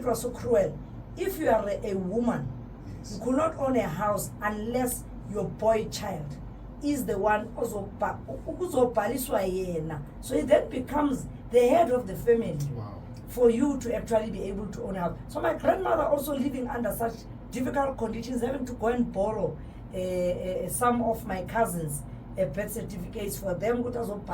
it was so cruel. If you are a woman, you could not own a house unless your boy child is the one also. So it then becomes the head of the family. Wow. For you to actually be able to own a house. So my grandmother also living under such difficult conditions, having to go and borrow some of my cousins' birth certificates for them. Other than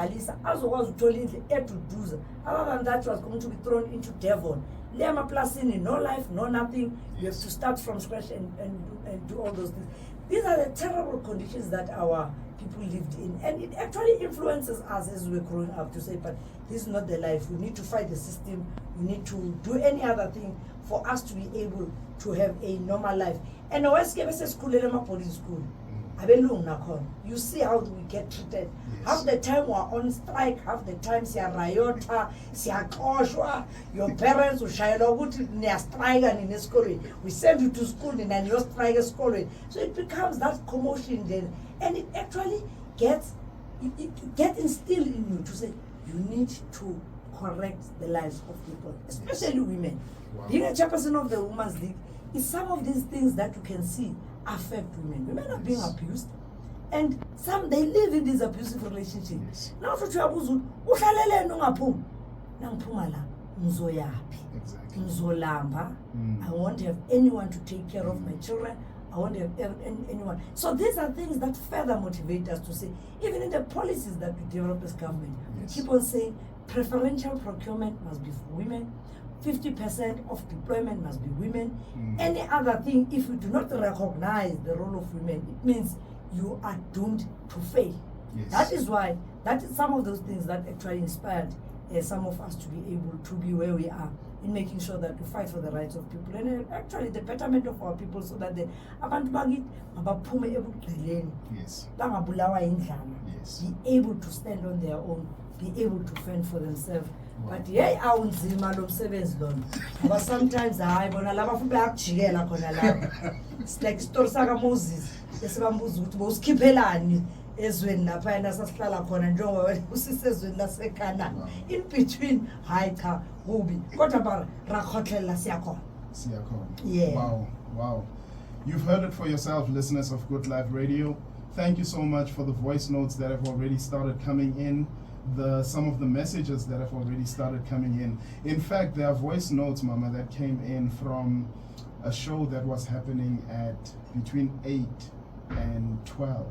that, was going to be thrown into Devon. Lema Plasini, no life, no nothing. You have to start from scratch and do all those things. These are the terrible conditions that our people lived in. And it actually influences us as we're growing up to say, but this is not the life. We need to fight the system. We need to do any other thing for us to be able to have a normal life. And always give us a school, police school. You see how we get treated. Yes. Half the time we're on strike, half the time siyarayota, siyakoshwa. Your parents will shine strike and in school. We send you to school and you strike at school. So it becomes that commotion then, and it actually gets instilled in you to say you need to correct the lives of people, especially women. Wow. Being a chairperson of the Women's League is some of these things that you can see affect women. Women are being abused, and some they live in these abusive relationships. Now for exactly. I want to have anyone to take care of my children. I want to have anyone. So these are things that further motivate us to say, even in the policies that we develop as government, we keep on saying preferential procurement must be for women. 50% of deployment must be women. Any other thing, if you do not recognize the role of women, it means you are doomed to fail. Yes. That is why, that is some of those things that actually inspired some of us to be able to be where we are in making sure that we fight for the rights of people and actually the betterment of our people, so that the abantu bakithi mabaphume ebugqileni, bangabulawa indlala, be able to stand on their own, be able to fend for themselves. But hey, awunzima lo msebenzi lona. But sometimes hayi bona laba futhi bayakujikela khona lapha. It's like story saka Moses. Esibambuza ukuthi bowusikhiphelani ezweni lapha yena sasihlala khona njengoba wena usisezweni laseKhana. In between hayi cha kubi. Kodwa bara rakhotlela siyakhona. Yeah. Wow. You've heard it for yourself, listeners of Good Life Radio. Thank you so much for the voice notes that have already started coming in. Some of the messages that have already started coming in. In fact, there are voice notes, Mama, that came in from a show that was happening at between 8 and 12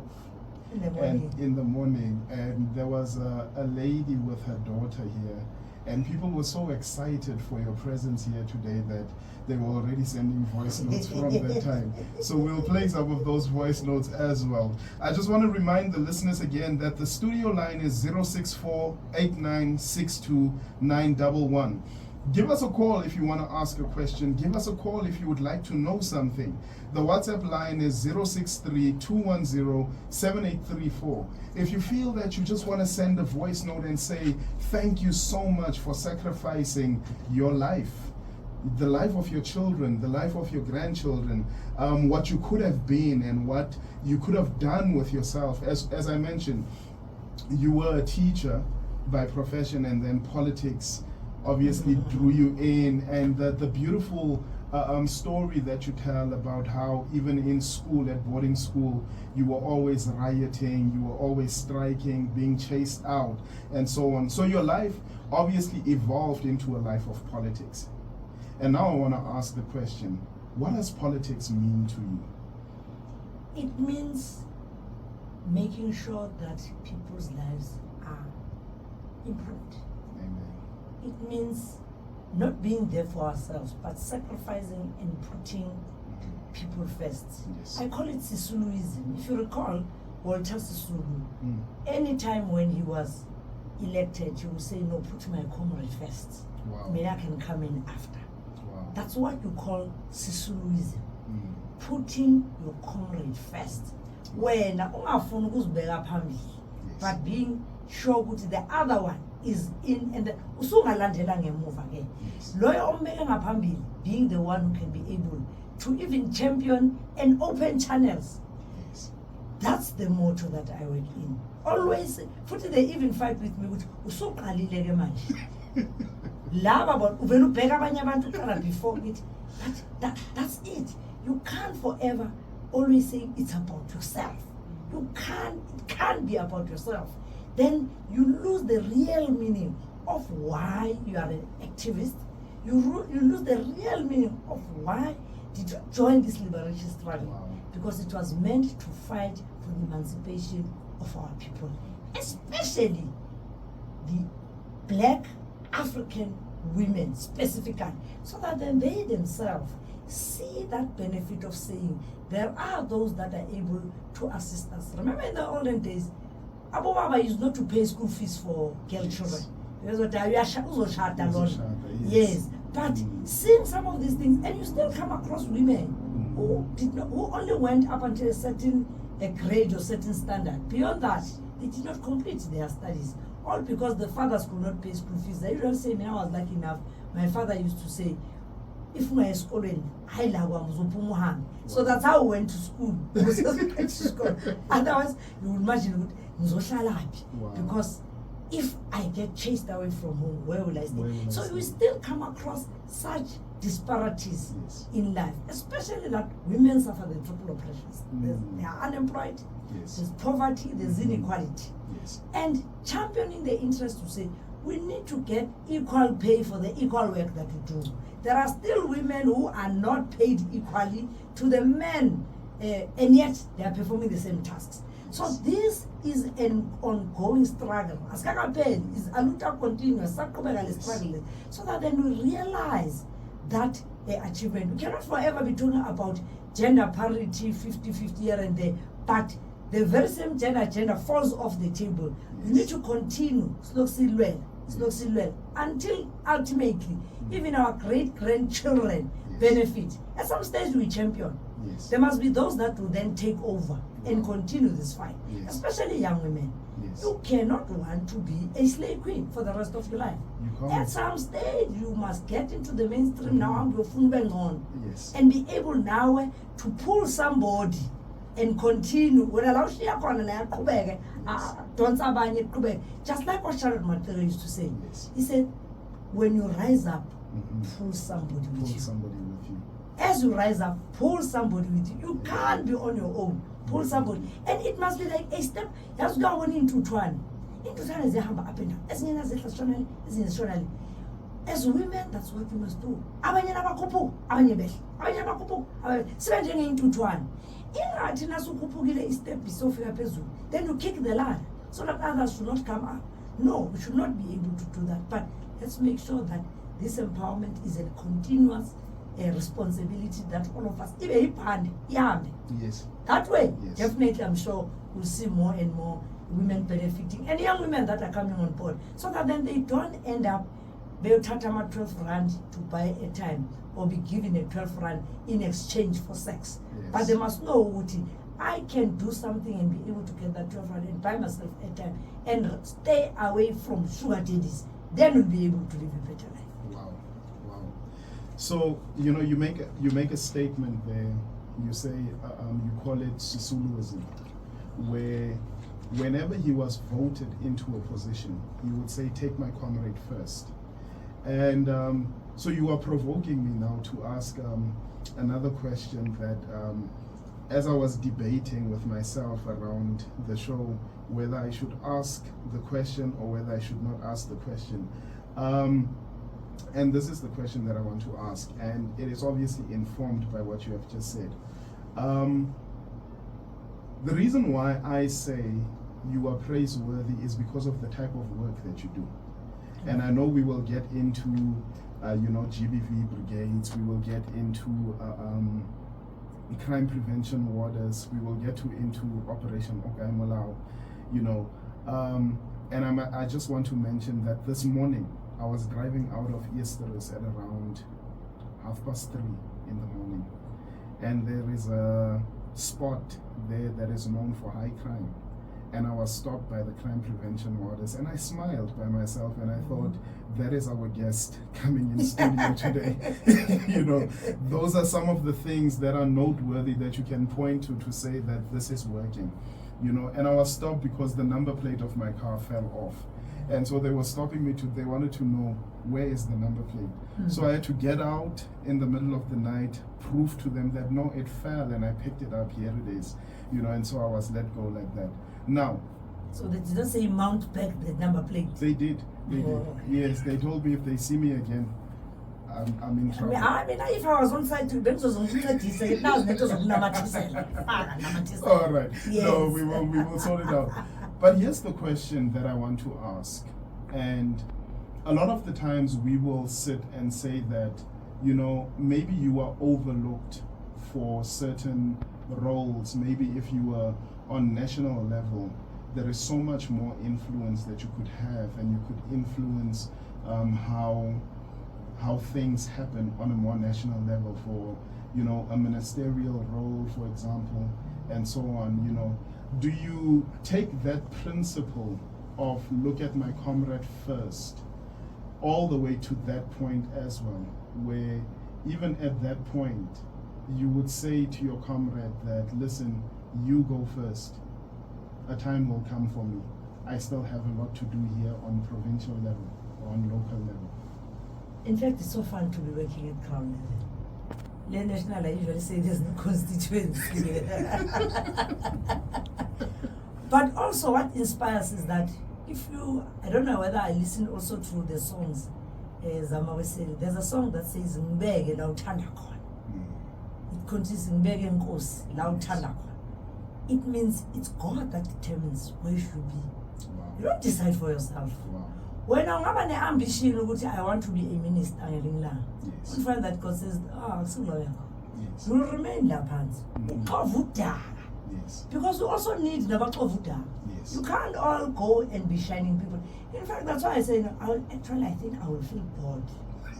in the morning. And there was a lady with her daughter here. And people were so excited for your presence here today that they were already sending voice notes from that time. So we'll play some of those voice notes as well. I just want to remind the listeners again that the studio line is 064-8962-911. Give us a call if you want to ask a question. Give us a call if you would like to know something. The WhatsApp line is 063-210-7834. If you feel that you just want to send a voice note and say, thank you so much for sacrificing your life, the life of your children, the life of your grandchildren, what you could have been and what you could have done with yourself. As I mentioned, you were a teacher by profession, and then politics obviously drew you in, and the beautiful story that you tell about how even in school, at boarding school, you were always rioting, you were always striking, being chased out, and so on. So your life obviously evolved into a life of politics. And now I want to ask the question, what does politics mean to you? It means making sure that people's lives are improved. Amen. It means not being there for ourselves, but sacrificing and putting people first. Yes. I call it Sisuluism. If you recall, Walter Sisulu, anytime when he was elected, he would say, no, put my comrade first. Wow. Maybe I can come in after. Wow. That's what you call Sisuluism. Putting your comrade first. When but being sure that the other one is in, and being the one who can be able to even champion and open channels. Yes. That's the motto that I work in. Always, they even fight with me with lava uvela ubheka abanye abantu uqala before it. But that's it. You can't forever always say it's about yourself. It can't be about yourself. Then you lose the real meaning of why you are an activist. You lose the real meaning of why did you join this liberation struggle. Wow. Because it was meant to fight for the emancipation of our people, especially the black African women specifically, so that then they themselves see that benefit of saying there are those that are able to assist us. Remember in the olden days, Abu Baba used not to pay school fees for girl children. Yes, but seeing some of these things, and you still come across women who only went up until a certain grade or certain standard. Beyond that, they did not complete their studies. All because the fathers could not pay school fees. I usually say, when I was lucky enough, my father used to say, if my school in so that's how we went to school. Otherwise, you would imagine, wow. because if I get chased away from home, where will I stay? So we still come across such disparities in life, especially that women suffer the triple oppressions. They are unemployed, there's poverty, there's inequality. And championing the interest to say, we need to get equal pay for the equal work that we do. There are still women who are not paid equally to the men, and yet they are performing the same tasks. So this is an ongoing struggle. As Kakapel is a luta continuous, struggle, so that then we realize that achievement. We cannot forever be talking about gender parity, 50-50 here and there, but the very same gender falls off the table. You need to continue slowly, until ultimately even our great-grandchildren benefit. At some stage we champion. There must be those that will then take over and continue this fight, especially young women. You cannot want to be a slave queen for the rest of your life. At some stage, you must get into the mainstream now and be able now to pull somebody and continue. Just like what Charlotte Matera used to say. He said, when you rise up, pull somebody with you. As you rise up, pull somebody with you. You can't be on your own. Pull somebody. And it must be like a step. You have to go into one. Into one is a humble up and down. As women, that's what we must do. Then you kick the ladder so that others should not come up. No, we should not be able to do that. But let's make sure that this empowerment is a continuous responsibility that all of us, that way, definitely I'm sure we'll see more and more women benefiting and young women that are coming on board, so that then they don't end up being 12 rand to buy a time or be given a 12 rand in exchange for sex. But they must know what I can do something and be able to get that 12 rand and buy myself a time and stay away from sugar daddies. Then we'll be able to live a better life. Wow. So you make a statement there. You say you call it Sisuluism, where whenever he was voted into a position, he would say, "Take my comrade first." And so you are provoking me now to ask another question that, as I was debating with myself around the show, whether I should ask the question or whether I should not ask the question. And this is the question that I want to ask, and it is obviously informed by what you have just said. The reason why I say you are praiseworthy is because of the type of work that you do. And I know we will get into, GBV brigades, we will get into crime prevention warders, we will get into Operation Okay Molau, and I just want to mention that this morning I was driving out of Easter's at around 3:30 in the morning, and there is a spot there that is known for high crime. And I was stopped by the crime prevention warders, and I smiled by myself, and I thought, that is our guest coming in studio today. Those are some of the things that are noteworthy that you can point to say that this is working. And I was stopped because the number plate of my car fell off. And so they were stopping me they wanted to know where is the number plate. So I had to get out in the middle of the night, prove to them that no, it fell and I picked it up, here it is. And so I was let go like that. Now, so they didn't say mount back the number plate. They did. Yes, they told me if they see me again, I'm in trouble. I mean, if I was on site to them, All right. Yes. No, we will sort it out. But here's the question that I want to ask. And a lot of the times we will sit and say that, maybe you are overlooked for certain roles. Maybe if you were on national level, there is so much more influence that you could have, and you could influence how things happen on a more national level for, a ministerial role, for example, and so on. Do you take that principle of look at my comrade first all the way to that point as well, where even at that point you would say to your comrade that, listen, you go first. A time will come for me. I still have a lot to do here on provincial level or on local level. In fact, it's so fun to be working at ground level. National, I usually say there's no constituency. But also what inspires is that I don't know whether I listen also to the songs, as I'm always saying, there's a song that says, Mbege la uthanda khona. It continues, Mbege nkosi la uthanda khona. It means it's God that determines where you should be. Wow. You don't decide for yourself. Wow. When I have an ambition, I want to be a minister, Yes. you find that God says, Yes. you will remain there, Yes. because you also need the Yes. You can't all go and be shining people. In fact, that's why I say, I think I will feel bored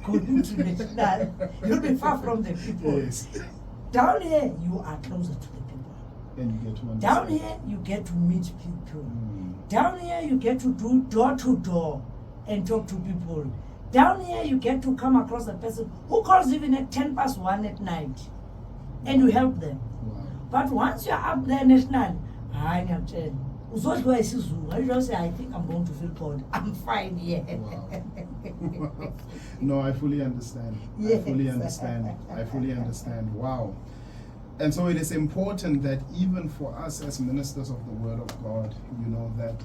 going to national. You'll be far from the people. Yes. Down here, you are closer to the people. And you get to understand. Down here, you get to meet people. Down here, you get to do door to door and talk to people. Down here, you get to come across a person who calls even at 1:10 at night, and you help them. Wow. But once you're up there national, I say, I think I'm going to feel bored. I'm fine here. Wow. No, I fully understand. Yes. I fully understand. I fully understand. Wow. And so it is important that even for us as ministers of the Word of God, that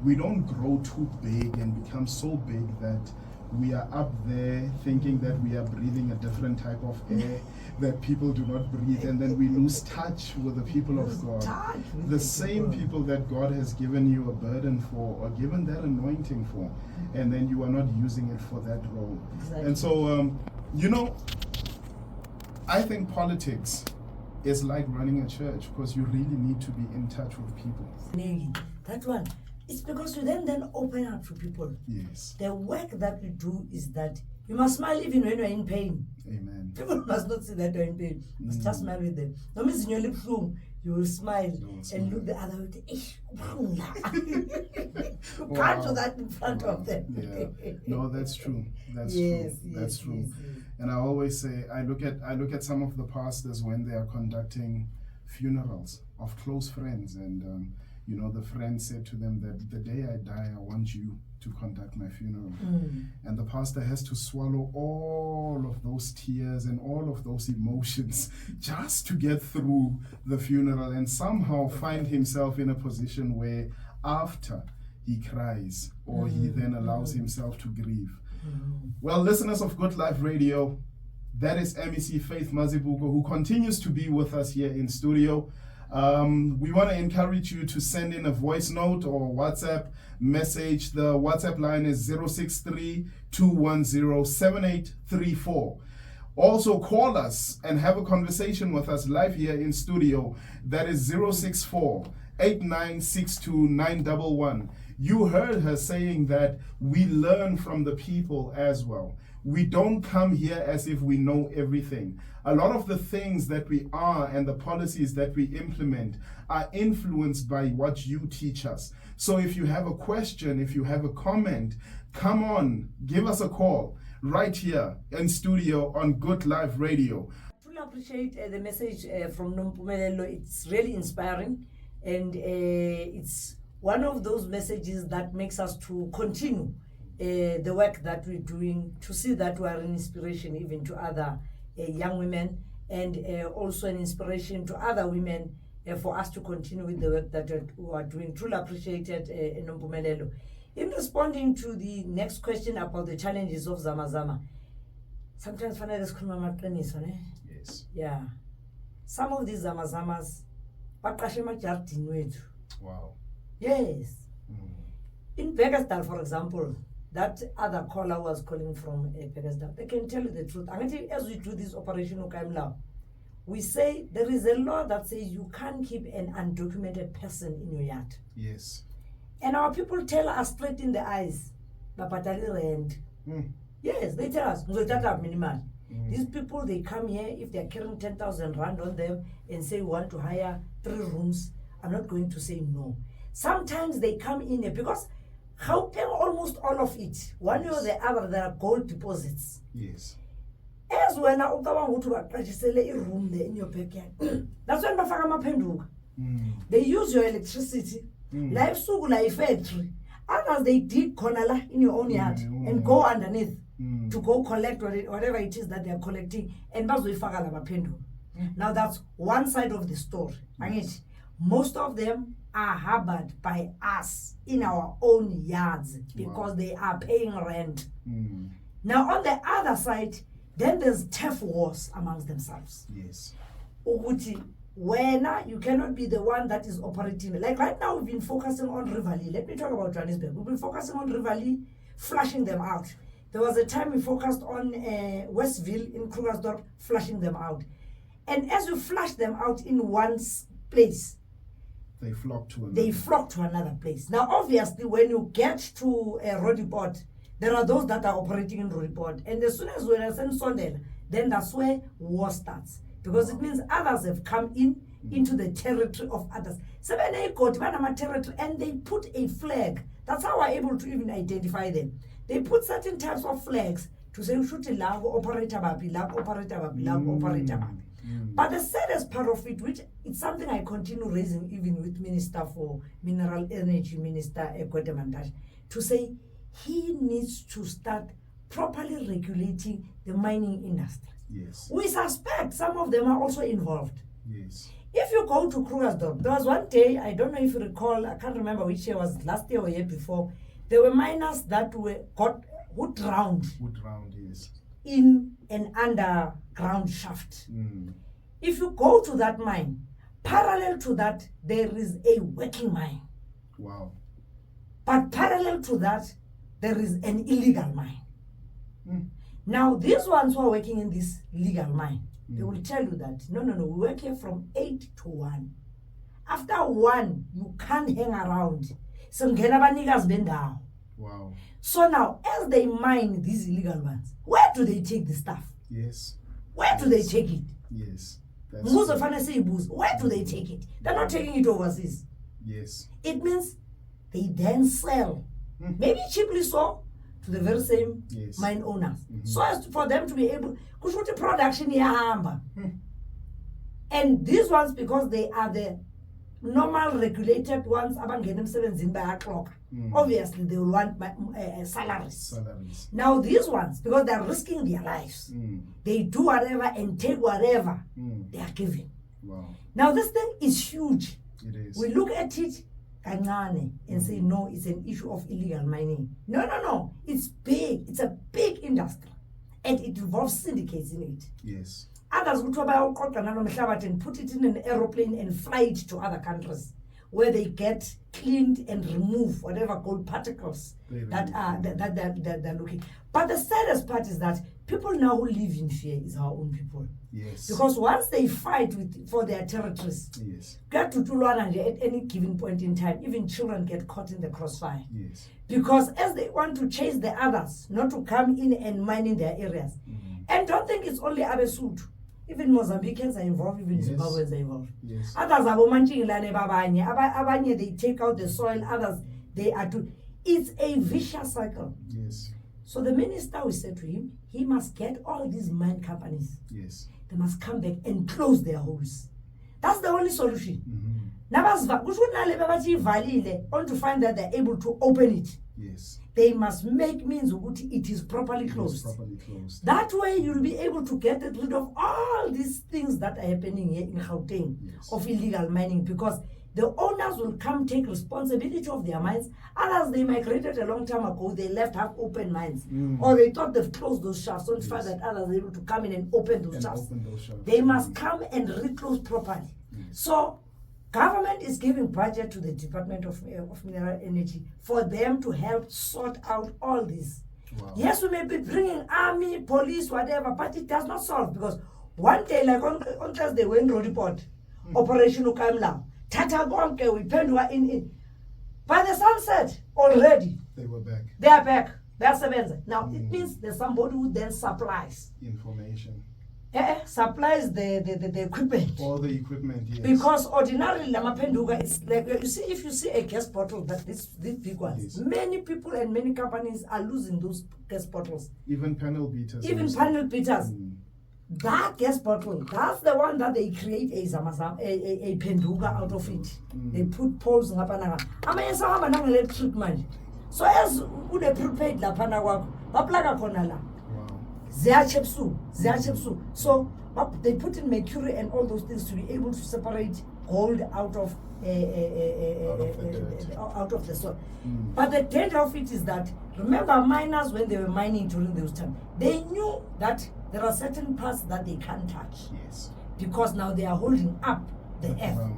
we don't grow too big and become so big that we are up there thinking that we are breathing a different type of air that people do not breathe, and then we lose touch with the people of God. The same people that God has given you a burden for or given that anointing for, and then you are not using it for that role. Exactly. And so, I think politics is like running a church, because you really need to be in touch with people. That one. It's because you then open up to people. Yes. The work that we do is that you must smile even when you're in pain. Amen. People must not see that you're in pain. You must just smile with them. No means in your lip room, you will smile and look the other way. You can't do that in front of them. Yeah. No, that's true. That's yes, true. That's true. Yes. And I always say, I look at some of the pastors when they are conducting funerals of close friends, and the friend said to them that the day I die, I want you to conduct my funeral. And the pastor has to swallow all of those tears and all of those emotions just to get through the funeral, and somehow find himself in a position where after he cries, or he then allows himself to grieve. Well, listeners of Good Life Radio, that is MEC Faith Mazibuko, who continues to be with us here in studio. We want to encourage you to send in a voice note or WhatsApp message. The WhatsApp line is 063-210-7834. Also call us and have a conversation with us live here in studio. That is 064-8962-911. You heard her saying that we learn from the people as well. We don't come here as if we know everything. A lot of the things that we are and the policies that we implement are influenced by what you teach us. So if you have a question, if you have a comment, come on, give us a call right here in studio on Good Life Radio. I truly appreciate the message from Nompumelelo. It's really inspiring, and it's one of those messages that makes us to continue the work that we're doing, to see that we are an inspiration even to other young women, and also an inspiration to other women for us to continue with the work that we are doing. Truly appreciated, Nompumelelo. In responding to the next question about the challenges of Zamazama, sometimes Yes. yeah, some of these Zamazamas, Wow. yes. Mm. In Pegasdal, for example, that other caller was calling from Pegasdal. They can tell you the truth. As we do this operation Ukaimla, we say there is a law that says you can't keep an undocumented person in your yard. Yes. And our people tell us straight in the eyes, Bapatali rent. Mm. Yes, they tell us, minimal. Mm. These people, they come here, if they're carrying 10,000 rand on them and say we want to hire 3 rooms, I'm not going to say no. Sometimes they come in here because Gauteng, almost all of it, one way or the other, there are gold deposits. Yes. As when I want to purchase a room there in your backyard, that's when they use your electricity, life life factory. Others they dig corner in your own yard and go underneath to go collect whatever it is that they are collecting, and now that's one side of the story. Yes. Most of them are harbored by us in our own yards because they are paying rent. Now on the other side, then there's turf wars amongst themselves. Yes. Uguti, when you cannot be the one that is operating. Like right now, we've been focusing on Rivali. Let me talk about Johannesburg. We've been focusing on Rivali, flushing them out. There was a time we focused on Westville in Krugersdorp, flushing them out. And as you flush them out in one place, they flock to another place. Now, obviously, when you get to a Rodiport, there are those that are operating in Rodiport. And as soon as we are sent Sondela, then that's where war starts. Because it means others have come into the territory of others. So when they go to Panama territory and they put a flag, that's how we're able to even identify them. They put certain types of flags to say, shoot a lag operator babi, lag operator babi, lag operator babi. But the saddest part of it, which it's something I continue raising even with Minister for Mineral Energy, Minister Ekwetemandash, to say he needs to start properly regulating the mining industry. Yes. We suspect some of them are also involved. Yes. If you go to Krugersdorp, there was one day, I don't know if you recall, I can't remember which year was, last year or year before, there were miners that who drowned. Yes. In an underground shaft. If you go to that mine, parallel to that, there is a working mine. Wow. But parallel to that, there is an illegal mine. Now, these ones who are working in this legal mine, they will tell you that, no, we work here from 8 to 1. After 1, you can't hang around. Wow. So now, as they mine these illegal mines, where do they take the stuff? Yes. Where do they take it? Yes. Where do they take it? They're not taking it overseas. Yes. It means they then sell, maybe cheaply so, to the very same mine owners. So as for them to be able to shoot the production yahamba. And these ones, because they are the normal regulated ones, obviously they will want salaries. Now these ones, because they are risking their lives, they do whatever and take whatever they are given. Wow. Now this thing is huge. It is. We look at it and say, no, it's an issue of illegal mining. No. It's big. It's a big industry. And it involves syndicates in it. Yes. Others would and put it in an aeroplane and fly it to other countries where they get cleaned and remove whatever gold particles that they're looking. But the saddest part is that people now who live in fear is our own people. Yes. Because once they fight for their territories, get to Tulwana at any given point in time, even children get caught in the crossfire. Yes. Because as they want to chase the others, not to come in and mine in their areas. And don't think it's only Abesutu. Even Mozambicans are involved, even Zimbabweans are involved. Yes. Others are they take out the soil, others they are to. It's a vicious cycle. Yes. So the minister, we said to him, he must get all these mine companies. Yes. They must come back and close their holes. That's the only solution. Mhm. On to find that they're able to open it. Yes. They must make means it is properly It is closed. properly closed. That way you'll be able to get rid of all these things that are happening here in Gauteng Yes. of illegal mining, because the owners will come take responsibility of their mines. Others, they migrated a long time ago, they left half open mines. Or they thought they've closed those shafts. Don't find that others are able to come in and open those And shafts. open those shafts. They must come and reclose properly. So government is giving budget to the Department of Mineral Energy for them to help sort out all this. Wow. Yes, we may be bringing army, police, whatever, but it does not solve, because one day, like on Thursday, when we report, Operation Ukamla, Tata Gonke, we pendua in. By the sunset, already, They were back. they are back. They are seven. Now, it means there's somebody who then supplies. Information. Supplies the equipment. All the equipment, yes. Because ordinarily, Lamapenduga is like, you see, if you see a gas bottle, that this big ones, Yes. many people and many companies are losing those gas bottles. Even panel beaters. Even also. panel beaters. That gas bottle, that's the one that they create a penduga out of it. They put poles in the electric man. So as would a prepaid la panawak, Baplaga Konala. Wow. Ziachepsu. So they put in mercury and all those things to be able to separate gold out of the soil. But the danger of it is that, remember, miners, when they were mining during those times, they knew that there are certain parts that they can't touch, Yes. because now they are holding up the earth, Ground,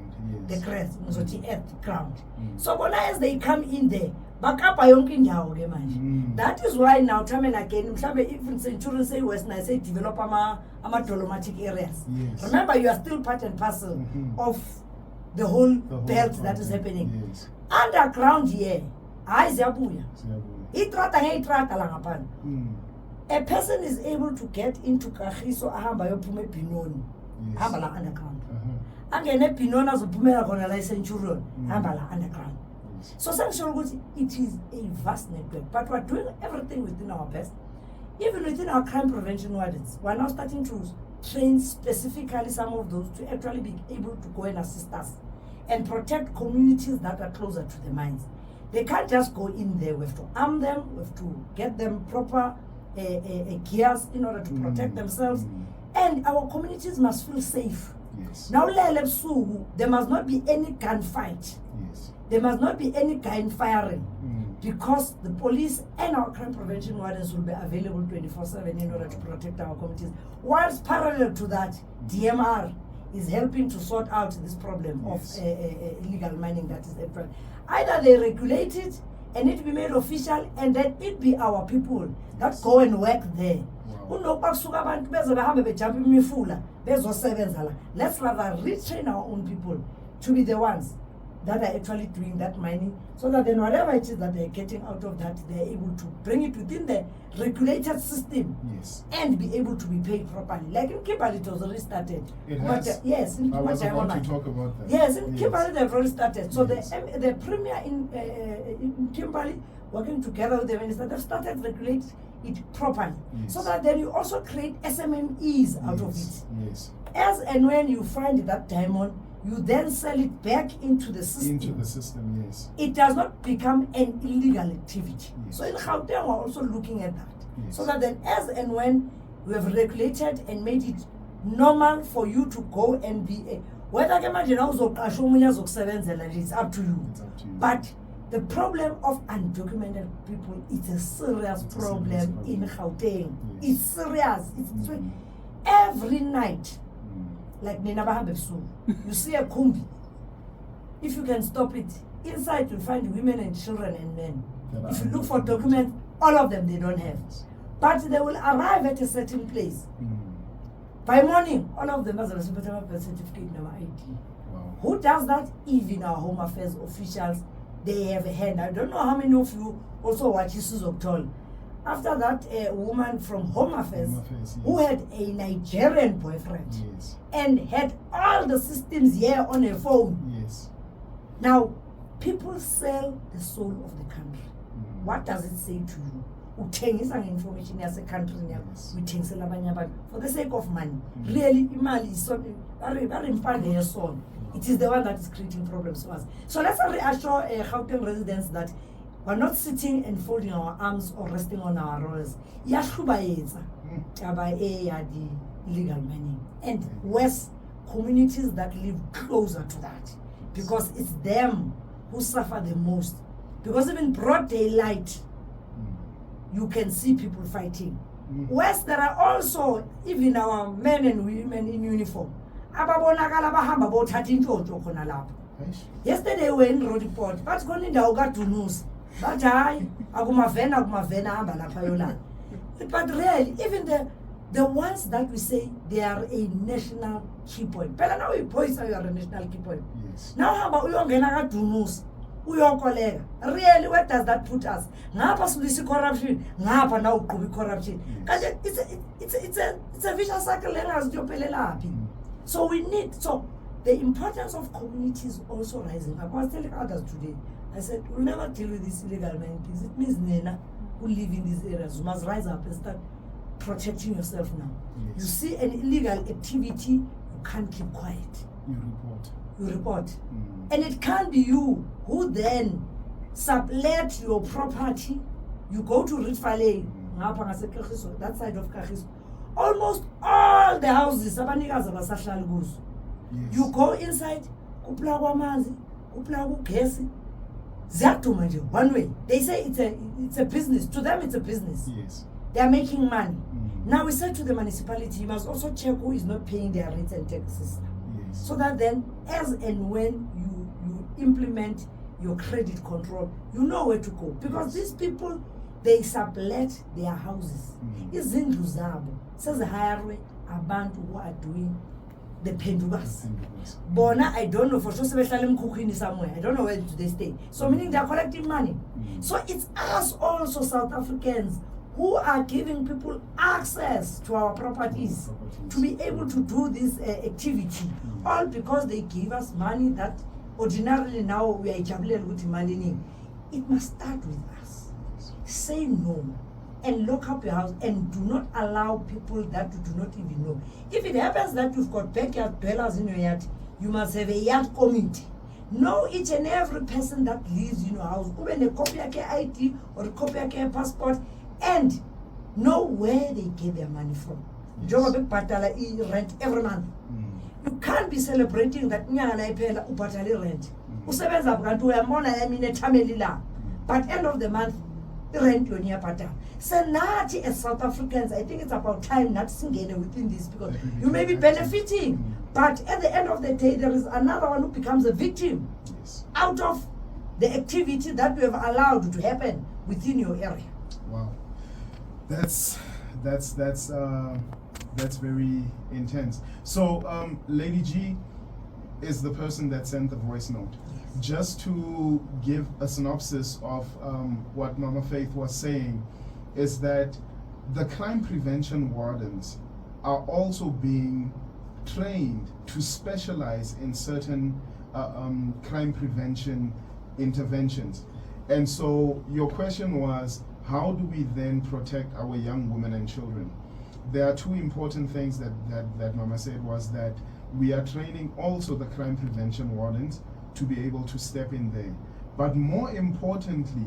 yes. the earth ground. So when as they come in there, bakapa yonke indawo ke manje. That is why now time and again, even Centurion say Western, I say develop ama dolomatic areas. Yes. Remember, you are still part and parcel of the whole belt that is continent, happening. Yes. Underground here, hayi ziyabuya. Ziyabuya. Itrata ngeyitrata la ngaphandle. Mm. A person is able to get into Kagiso ahamba yophuma eBinoni, Yes. hamba la underground. Uh-huh. Angene eBinoni azophumela khona la eCenturion, hamba la underground. Yes. So sengisho ukuthi it is a vast network, but we're doing everything within our best. Even within our crime prevention wardens, we're now starting to train specifically some of those to actually be able to go and assist us and protect communities that are closer to the mines. They can't just go in there. We have to arm them, we have to get them proper gears in order to protect themselves. And our communities must feel safe. Yes. Now, there must not be any gunfight. Yes. There must not be any gun firing, because the police and our crime prevention wardens will be available 24/7 in order to protect our communities. Whilst parallel to that, DMR is helping to sort out this problem of illegal mining that is there. Either they regulate it and it be made official, and then it be our people that go and work there. Let's rather retrain our own people to be the ones that are actually doing that mining, so that then whatever it is that they're getting out of that, they're able to bring it within the regulated system. Yes. And be able to be paid properly. Like in Kimberley, it was already started. It has. Yes, in I was about to talk about that. Yes, in Kimberley they've already started. So Yes. the premier in Kimberley, working together with the minister, they've started regulate it properly. Yes. So that then you also create SMMEs out of it. Yes. As and when you find that diamond, you then sell it back into the system. Into the system, yes. It does not become an illegal activity. Yes. So in Gauteng, we're also looking at that. Yes. So that then as and when we have regulated and made it normal for you to go and be a, whether it's up to you. It's up to you. But the problem of undocumented people is a serious problem in Gauteng. Yes. It's serious. It's every night. Like Nina Bahabesu, you see a kumbi. If you can stop it, inside you'll find women and children and men. If you look for documents, all of them they don't have. But they will arrive at a certain place. By morning, all of them has a birth certificate number ID. Wow. Who does that? Even our Home Affairs officials, they have a hand. I don't know how many of you also watch Issues of Toll. After that, a woman from Home Affairs, Yes. who had a Nigerian boyfriend, Yes. and had all the systems here on her phone. Yes. Now, people sell the soul of the country. What does it say to you? uthengisa nge-information yase-countryni yakho Yes. uyithengisela abanye abantu for the sake of money. Really imali very impande yesono. It is the one that is creating problems for us. So let's reassure Gauteng residents that we're not sitting and folding our arms or resting on our laurels. Iyahlubayetsa taba ya di illegal mining, and worse, communities that live closer to that, because it's them who suffer the most. Because even broad daylight, you can see people fighting. Worse, there are also even our men and women in uniform. Ababonakala bahamba bothatha intshontsho khona lapha. Yesterday we in road report, but khona indawo kaDunusi. Bathi hayi akumavena hamba lapha yolala. But really, even the ones that we say they are a national key point. Phela now we point you are a national key point. Yes. Now hamba uyongena kaDunusi. Uyokoleka. Really, where does that put us? Ngapha silisa corruption, ngapha now uqhuba corruption. Kanti it's a vicious cycle engaziyophelelaphi. So we need, so the importance of communities also rising. I was telling others today, I said, we'll never deal with these illegal mining things. It means Nena, who live in these areas, you must rise up and start protecting yourself now. Yes. You see an illegal activity, you can't keep quiet. You report. You report. And it can't be you who then sublet your property. You go to Rift Valley, that side of Kagiso. Almost all the houses, Yes. you go inside, kupla kwamanzi, kupla kugesi. Ziyaduma nje one way. They say it's a business. To them it's a business. Yes. They are making money. Now we said to the municipality, you must also check who is not paying their rates and taxes. Yes. So that then, as and when you implement your credit control, you know where to go. Because these people, they sublet their houses. Izindlu zabo sezihayarwe abantu who are doing the pendukas. Bona, I don't know, for sure sebehlala emkhukhwini somewhere. I don't know where do they stay. So meaning they are collecting money. So it's us also, South Africans, who are giving people access to our properties to be able to do this activity, all because they give us money that ordinarily now we are ejabulele ukuthi imali eningi. It must start with us. Say no and lock up your house and do not allow people that you do not even know. If it happens that you've got backyard dwellers in your yard, you must have a yard committee. Know each and every person that lives in your house, even a copy of your ID or a copy of your passport, and know where they get their money from. Yes. Rent every month. You can't be celebrating that nyanga nayiphela ubhatala rent. Usebenza kanti uyambona yami nethameli la. But end of the month, the rent yona iyabhatala. So nathi as South Africans, I think it's about time not singene within this, because you may be benefiting, but at the end of the day, there is another one who becomes a victim. Yes. Out of the activity that we have allowed to happen within your area. Wow. That's very intense. So Lady G is the person that sent the voice note. Yes. Just to give a synopsis of what Mama Faith was saying, is that the crime prevention wardens are also being trained to specialize in certain crime prevention interventions. And so your question was, how do we then protect our young women and children? There are two important things that Mama said, was that we are training also the crime prevention wardens to be able to step in there. But more importantly,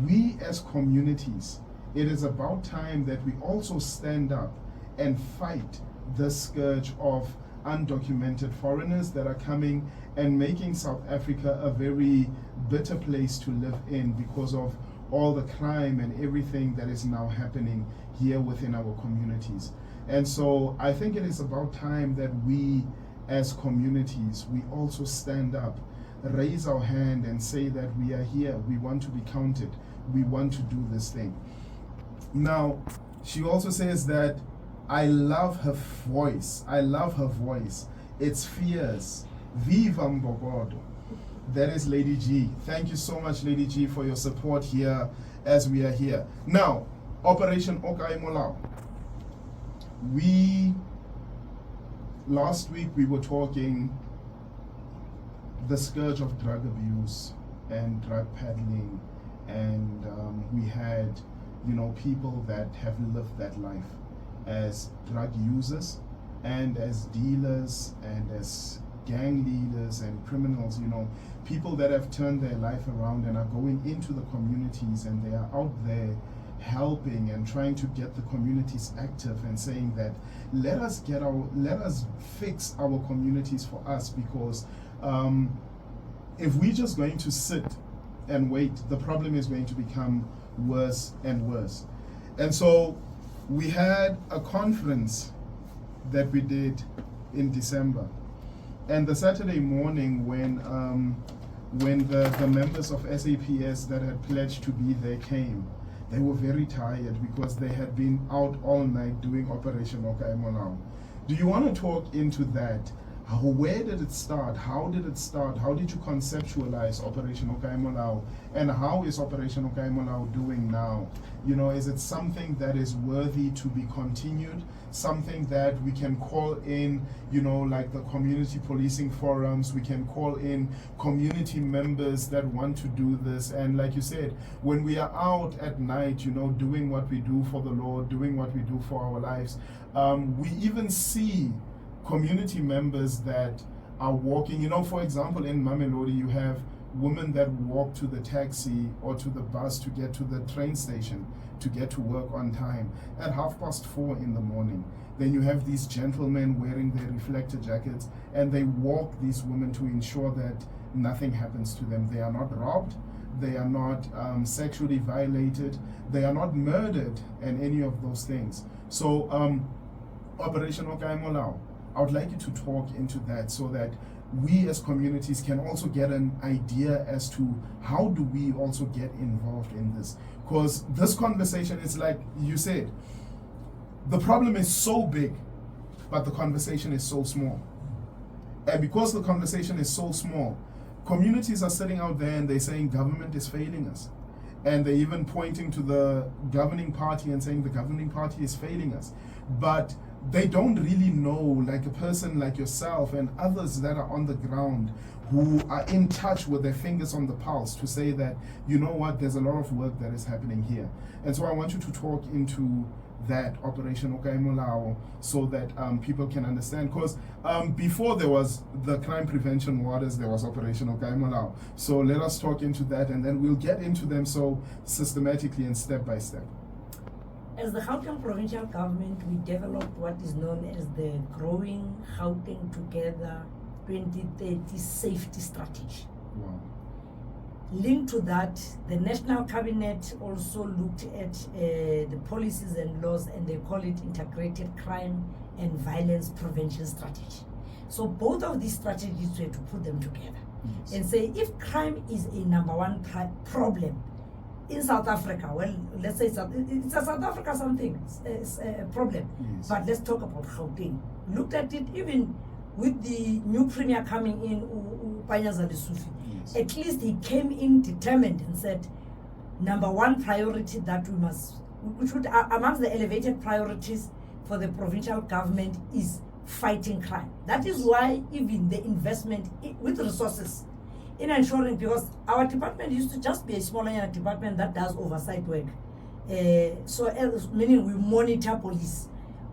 we as communities, it is about time that we also stand up and fight the scourge of undocumented foreigners that are coming and making South Africa a very bitter place to live in because of all the crime and everything that is now happening here within our communities. And so I think it is about time that we as communities, we also stand up, raise our hand and say that we are here, we want to be counted, we want to do this thing. Now, she also says that I love her voice. I love her voice. It's fierce. Viva Mbogodo. That is Lady G. Thank you so much, Lady G, for your support here as we are here. Now, Operation Okai Molau. Last week we were talking the scourge of drug abuse and drug peddling, and we had people that have lived that life as drug users and as dealers and as gang leaders and criminals, people that have turned their life around and are going into the communities, and they are out there helping and trying to get the communities active and saying that let us fix our communities for us, because if we're just going to sit and wait, the problem is going to become worse and worse. And so we had a conference that we did in December, and the Saturday morning when the members of SAPS that had pledged to be there came, they were very tired because they had been out all night doing Operation Okaimolau. Do you want to talk into that? Where did it start? How did it start? How did you conceptualize Operation Okaimolau? And how is Operation Okaimolau doing now? Is it something that is worthy to be continued? Something that we can call in, like the community policing forums, we can call in community members that want to do this. And like you said, when we are out at night, doing what we do for the Lord, doing what we do for our lives, we even see community members that are walking. For example, in Mamelodi, you have women that walk to the taxi or to the bus to get to the train station to get to work on time at 4:30 in the morning. Then you have these gentlemen wearing their reflector jackets, and they walk these women to ensure that nothing happens to them. They are not robbed, they are not sexually violated, they are not murdered, and any of those things. So Operation Okaimolau, I would like you to talk into that so that we as communities can also get an idea as to how do we also get involved in this. Because this conversation is like you said, the problem is so big, but the conversation is so small. And because the conversation is so small, communities are sitting out there and they're saying government is failing us. And they're even pointing to the governing party and saying the governing party is failing us. But they don't really know, like a person like yourself and others that are on the ground who are in touch with their fingers on the pulse, to say that, there's a lot of work that is happening here. And so I want you to talk into that Operation Okaimolau so that people can understand. Because before there was the crime prevention waters, there was Operation Okaimolau. So let us talk into that, and then we'll get into them so systematically and step by step. As the Gauteng provincial government, we developed what is known as the Growing Gauteng Together 2030 Safety Strategy. Wow. Linked to that, the National Cabinet also looked at the policies and laws, and they call it Integrated Crime and Violence Prevention Strategy. So both of these strategies were to put them together. Yes. And say, if crime is a number one problem in South Africa, well, let's say it's a South Africa something, it's a problem. Yes. But let's talk about Gauteng. Looked at it even with the new premier coming in, Panyaza Lesufi. Yes. At least he came in determined and said, number one priority that we should, amongst the elevated priorities for the provincial government is fighting crime. That is why even the investment with resources in ensuring, because our department used to just be a smaller department that does oversight work. Meaning we monitor police.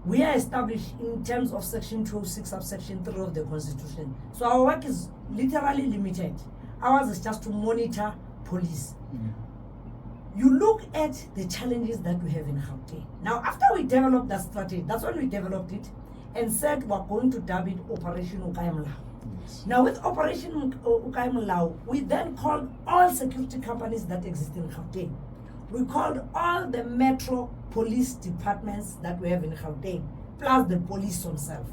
We are established in terms of Section 206, subsection 3 of the Constitution. So our work is literally limited. Ours is just to monitor police. Mm-hmm. You look at the challenges that we have in Gauteng. Now, after we developed that strategy, that's when we developed it and said we're going to dub it Operation Okaimolau. Yes. Now, with Operation Okaimolau, we then called all security companies that exist in Gauteng. We called all the metro police departments that we have in Gauteng, plus the police themselves.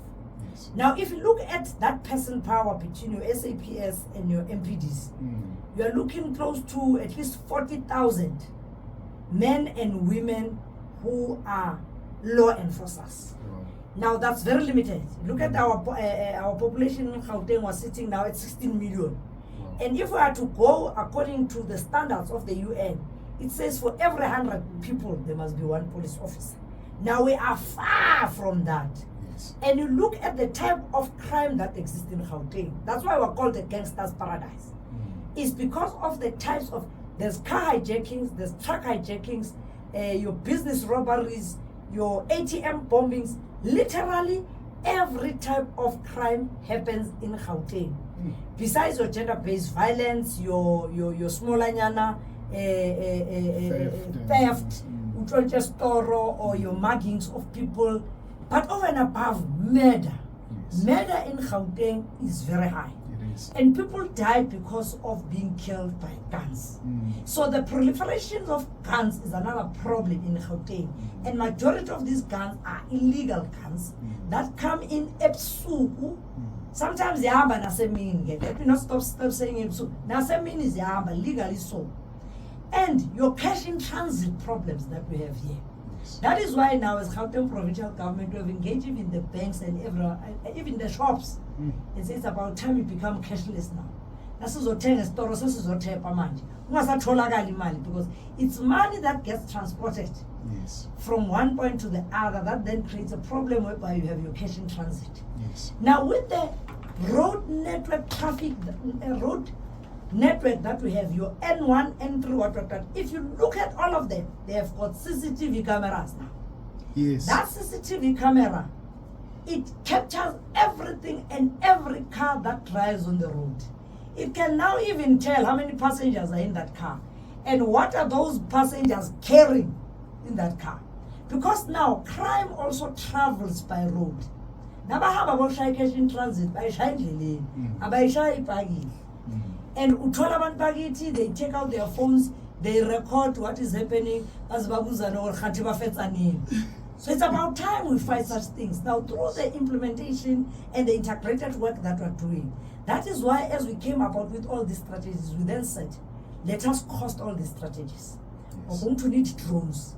Yes. Now, if you look at that person power between your SAPS and your MPDs, you are looking close to at least 40,000 men and women who are law enforcers. Wow. Now, that's very limited. Look at our population in Gauteng was sitting now at 16 million. Wow. And if we are to go according to the standards of the UN, it says for every 100 people, there must be one police officer. Now, we are far from that. Yes. And you look at the type of crime that exists in Gauteng. That's why we're called the gangster's paradise. It's because of the types of, there's car hijackings, there's truck hijackings, your business robberies, your ATM bombings. Literally, every type of crime happens in Gauteng. Besides your gender-based violence, your smallanyana theft, storo, or your muggings of people, but over and above, murder. Yes. Murder in Gauteng is very high. It is. And people die because of being killed by guns. So the proliferation of guns is another problem in Gauteng. And majority of these guns are illegal guns that come in ebusuku. Sometimes they are nasemini. Let me not stop saying ebusuku. Nasemini is legally so. And your cash in transit problems that we have here. That is why now as Gauteng provincial government we have engaged in the banks and everyone, even the shops. It's about time we become cashless now. That's because it's money that gets transported from one point to the other that then creates a problem whereby you have your cash in transit. Now with the road network road network that we have, your N1, N3, what, if you look at all of them, they have got CCTV cameras now. That CCTV camera, it captures everything and every car that drives on the road. It can now even tell how many passengers are in that car and what are those passengers carrying in that car. Because now crime also travels by road. In transit, and they take out their phones, they record what is happening as so it's about time we fight such things. Now through the implementation and the integrated work that we're doing, that is why as we came about with all these strategies, we then said, let us cost all these strategies. We're going to need drones.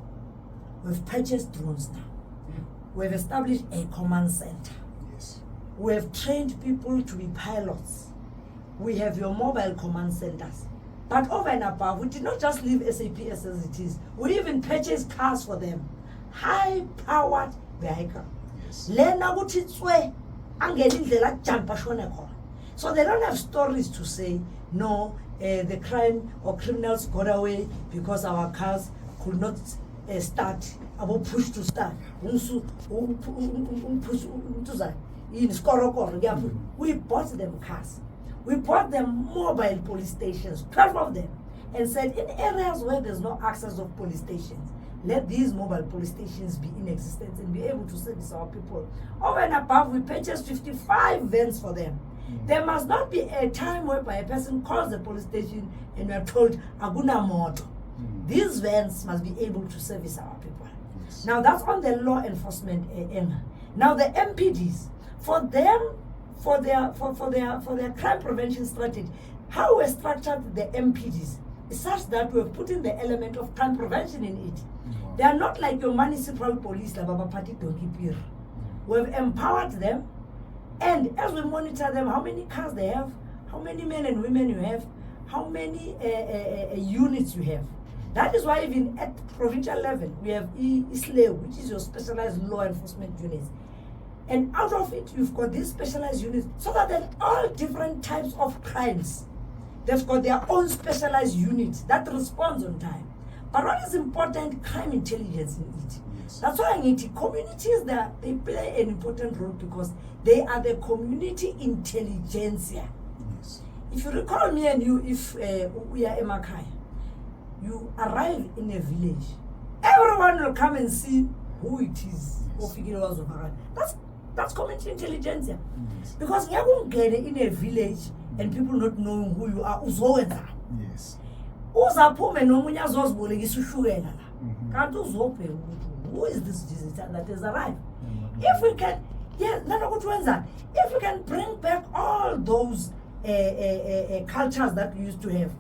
We've purchased drones now. We've established a command center. We have trained people to be pilots. We have your mobile command centers. But over and above, we did not just leave SAPS as it is. We even purchased cars for them. High-powered vehicle. So they don't have stories to say, no, the crime or criminals got away because our cars could not start, about push to start. We bought them cars. We bought them mobile police stations, 12 of them, and said in areas where there's no access of police stations, let these mobile police stations be in existence and be able to service our people. Over and above, we purchased 55 vans for them. There must not be a time whereby a person calls the police station and we are told, Aguna moto. These vans must be able to service our people. Now that's on the law enforcement end. Now the MPDs, for them, for their crime prevention strategy, how we structured the MPDs is such that we have put in the element of crime prevention in it. They are not like your municipal police, la Baba Party Donkipir. We have empowered them, and as we monitor them, how many cars they have, how many men and women you have, how many units you have. That is why even at provincial level, we have ISLEU, which is your specialized law enforcement units. And out of it, you've got these specialized units, so that then all different types of crimes, they've got their own specialized units that responds on time. But what is important, crime intelligence in it. That's why I need communities that they play an important role because they are the community intelligentsia. If you recall me and you, if we are Emakai, you arrive in a village, everyone will come and see who it is. That's community intelligentsia. Because you won't get in a village and people not knowing who you are. Who is this visitor that has arrived? If we can, if we can bring back all those cultures that we used to have.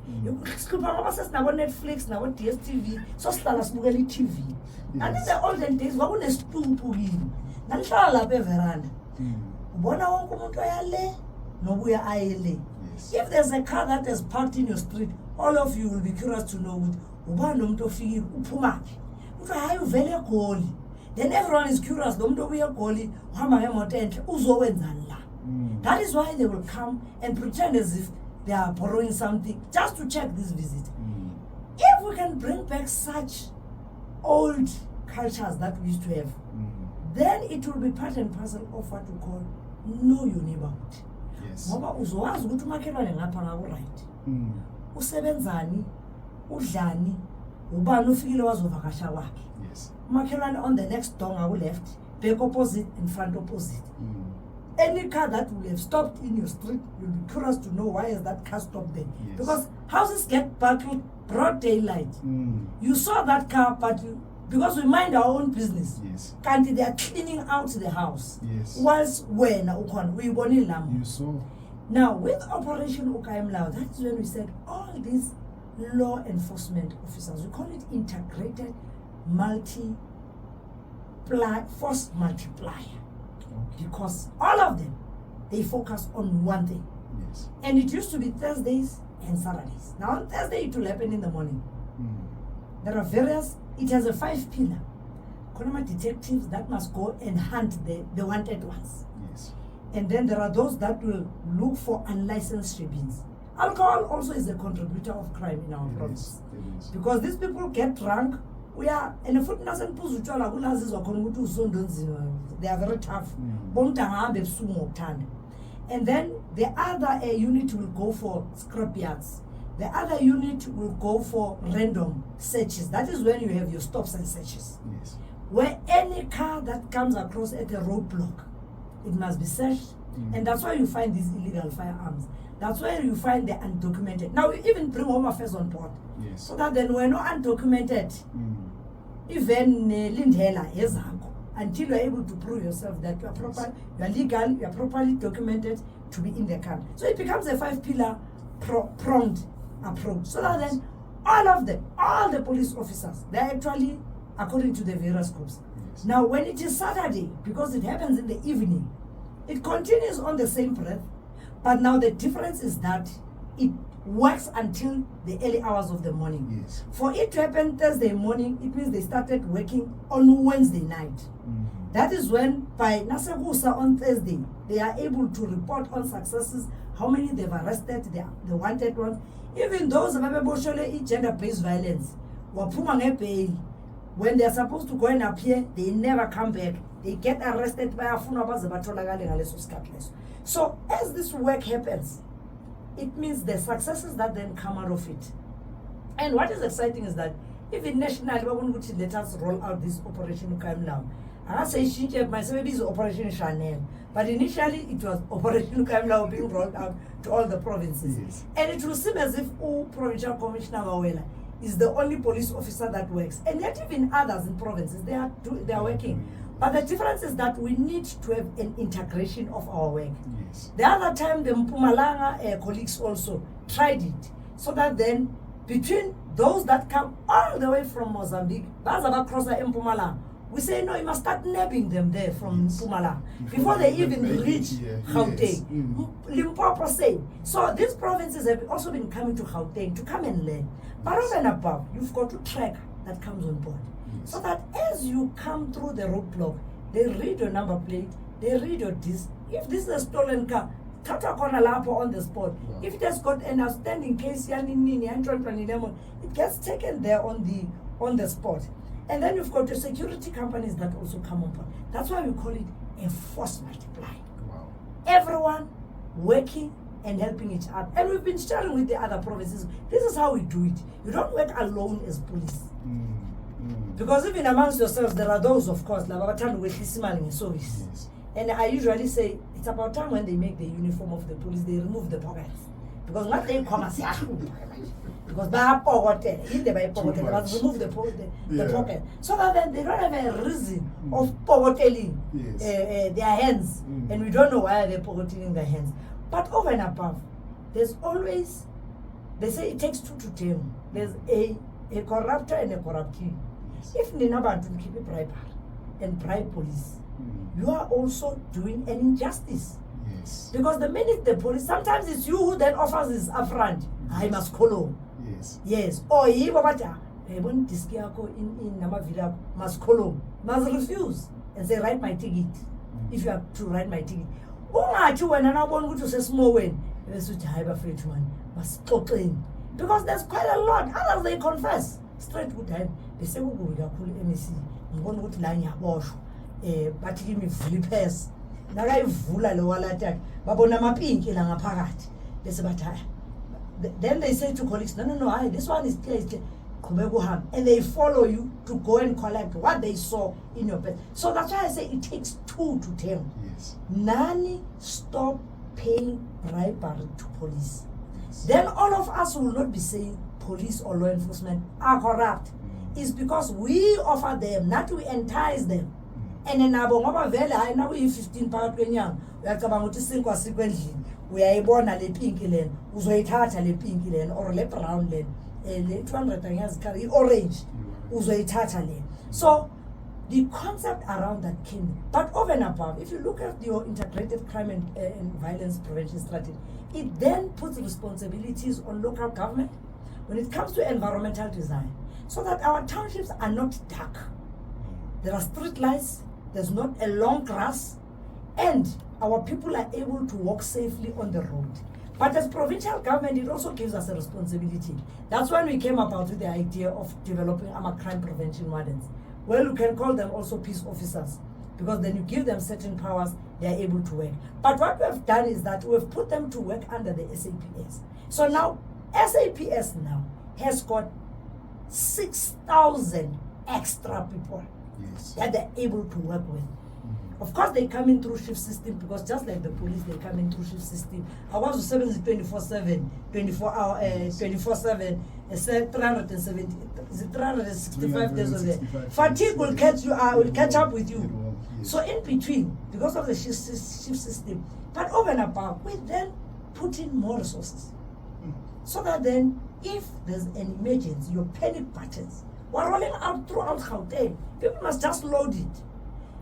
Netflix, now DSTV, so TV. And in the olden days, we were spoon. If there's a car that is parked in your street, all of you will be curious to know then everyone is curious. That is why they will come and pretend as if they are borrowing something just to check this visit. If we can bring back such old cultures that we used to have, then it will be part and parcel of what we call know your neighborhood. Yes. Ngoba uzowazi ukuthi umakhelwane ngapha ngaku right. Usebenzani, udlani, ubani ufikile wazovakasha kwakhe. Yes. Umakhelwane on the next door ngaku left, back opposite and front opposite. Any car that will have stopped in your street, you'll be curious to know why is that car stopped there. Yes. Because houses get battled broad daylight. You saw that car, but because we mind our own business. Yes. Can't they are cleaning out the house. Yes. Whilst when we born in Lam. You saw. Now with Operation Ukaimlau, that's when we said all these law enforcement officers, we call it integrated force multiplier. Because all of them, they focus on one thing. Yes. And it used to be Thursdays and Saturdays. Now on Thursday it will happen in the morning. There are it has a 5-pillar. Konama detectives that must go and hunt the wanted ones. Yes. And then there are those that will look for unlicensed shebeens. Alcohol also is a contributor of crime in our province. It is. Because these people get drunk. We are in a foot nasan they are very tough. And then the other unit will go for scrapyards. The other unit will go for random searches. That is when you have your stops and searches. Yes. Where any car that comes across at a roadblock, it must be searched. And that's why you find these illegal firearms. That's where you find the undocumented. Now we even bring Home Affairs on board. Yes. So that then we're not undocumented. Even Lindhela, until you're able to prove yourself that you are proper, you are legal, you are properly documented to be in the car. So it becomes a 5-pillar pronged approach. So that then all the police officers, they're actually according to the various groups. Yes. Now when it is Saturday, because it happens in the evening, it continues on the same breath, but now the difference is that it works until the early hours of the morning. Yes. For it to happen Thursday morning, it means they started working on Wednesday night. That is when by Nasagusa on Thursday, they are able to report on successes, how many they've arrested, the wanted ones. Even those who have gender-based violence, when they are supposed to go and appear, they never come back. They get arrested by a So as this work happens, it means the successes that then come out of it. And what is exciting is that even nationally, let us roll out this Operation Ukaimlau. I say she myself is Operation Chanel, but initially it was Operation Ukaimlau being rolled out to all the provinces. Yes. And it will seem as if Provincial Commissioner Wawela is the only police officer that works. And yet even others in provinces, they are working. But the difference is that we need to have an integration of our work. Yes. The other time, the Mpumalanga colleagues also tried it. So that then, between those that come all the way from Mozambique, Bazaba crosser in Mpumalanga, we say, no, you must start nabbing them there from Mpumalanga before they even reach Gauteng. Limpopo say. So these provinces have also been coming to Gauteng to come and learn. But over and above, you've got to track that comes on board. So that as you come through the roadblock, they read your number plate, they read your disc. If this is a stolen car, Tata Kona Lapo on the spot. Wow. If it has got an outstanding case, it gets taken there on the spot. And then you've got the security companies that also come on board. That's why we call it a force multiplier. Wow. Everyone working and helping each other. And we've been sharing with the other provinces. This is how we do it. You don't work alone as police. Because even amongst yourselves, there are those, of course, like service. Yes. And I usually say, it's about time when they make the uniform of the police, they remove the pockets. Because what they come as because they have pocket, they must remove the pocket. So that then they don't have a reason of pocketing their hands. And we don't know why they're pocketing their hands. But over and above, there's always, they say it takes 2 to 10. There's a corruptor and a corruptee. If Ninaba to keep a bribe and bribe police, you are also doing an injustice. Yes. Because the minute the police, sometimes it's you who then offers this upfront. I must follow. Yes. Yes. Or he babata. In Namavila must follow. Must refuse and say, write my ticket. If you have to write my ticket. When I want to say small when must talk in. Because there's quite a lot. Others they confess. straight ukuthi hayi bese kukubi kakhulu MEC ngibona ukuthi la ngiyaboshwa bathi kimi vula iphesi nakayivula lo wallet yakhe babona amapinki la ngaphakathi bese bathi hayi. Then they say to colleagues, no, hayi this one is clear, qhubeka uhambe, and they follow you to go and collect what they saw in your purse. So that's why I say it takes 2 to 10. Yes. Nani stop paying bribery to police. Yes. Then all of us will not be saying police or law enforcement are corrupt. It's because we offer them, not we entice them. And then nabo ngoba vele hayi na kuyi-15 phakathi kwenyanga uyacabanga ukuthi isinkwa sikwendlini uyayibona le pinki lena uzoyithatha le pinki lena or le brown lena le 200 angiyazi khari i-orange uzoyithatha lena. So the concept around that came, but over and above, if you look at your integrated crime and violence prevention strategy, it then puts responsibilities on local government when it comes to environmental design, so that our townships are not dark. There are street lights, there's not a long grass, and our people are able to walk safely on the road. But as provincial government, it also gives us a responsibility. That's when we came about with the idea of developing our crime prevention wardens. Well, you can call them also peace officers, because then you give them certain powers, they are able to work. But what we have done is that we have put them to work under the SAPS. So now, SAPS now has got 6,000 extra people that they're able to work with. Of course, they come in through shift system, because just like the police, they come in through shift system. I was 24/7, 24/7, 370, 365 days of the fatigue will catch you, will catch up with you. So in between, because of the shift system, but over and above, we then put in more resources, so that then, if there's an emergency, your panic buttons, we're rolling out throughout Gauteng. People must just load it.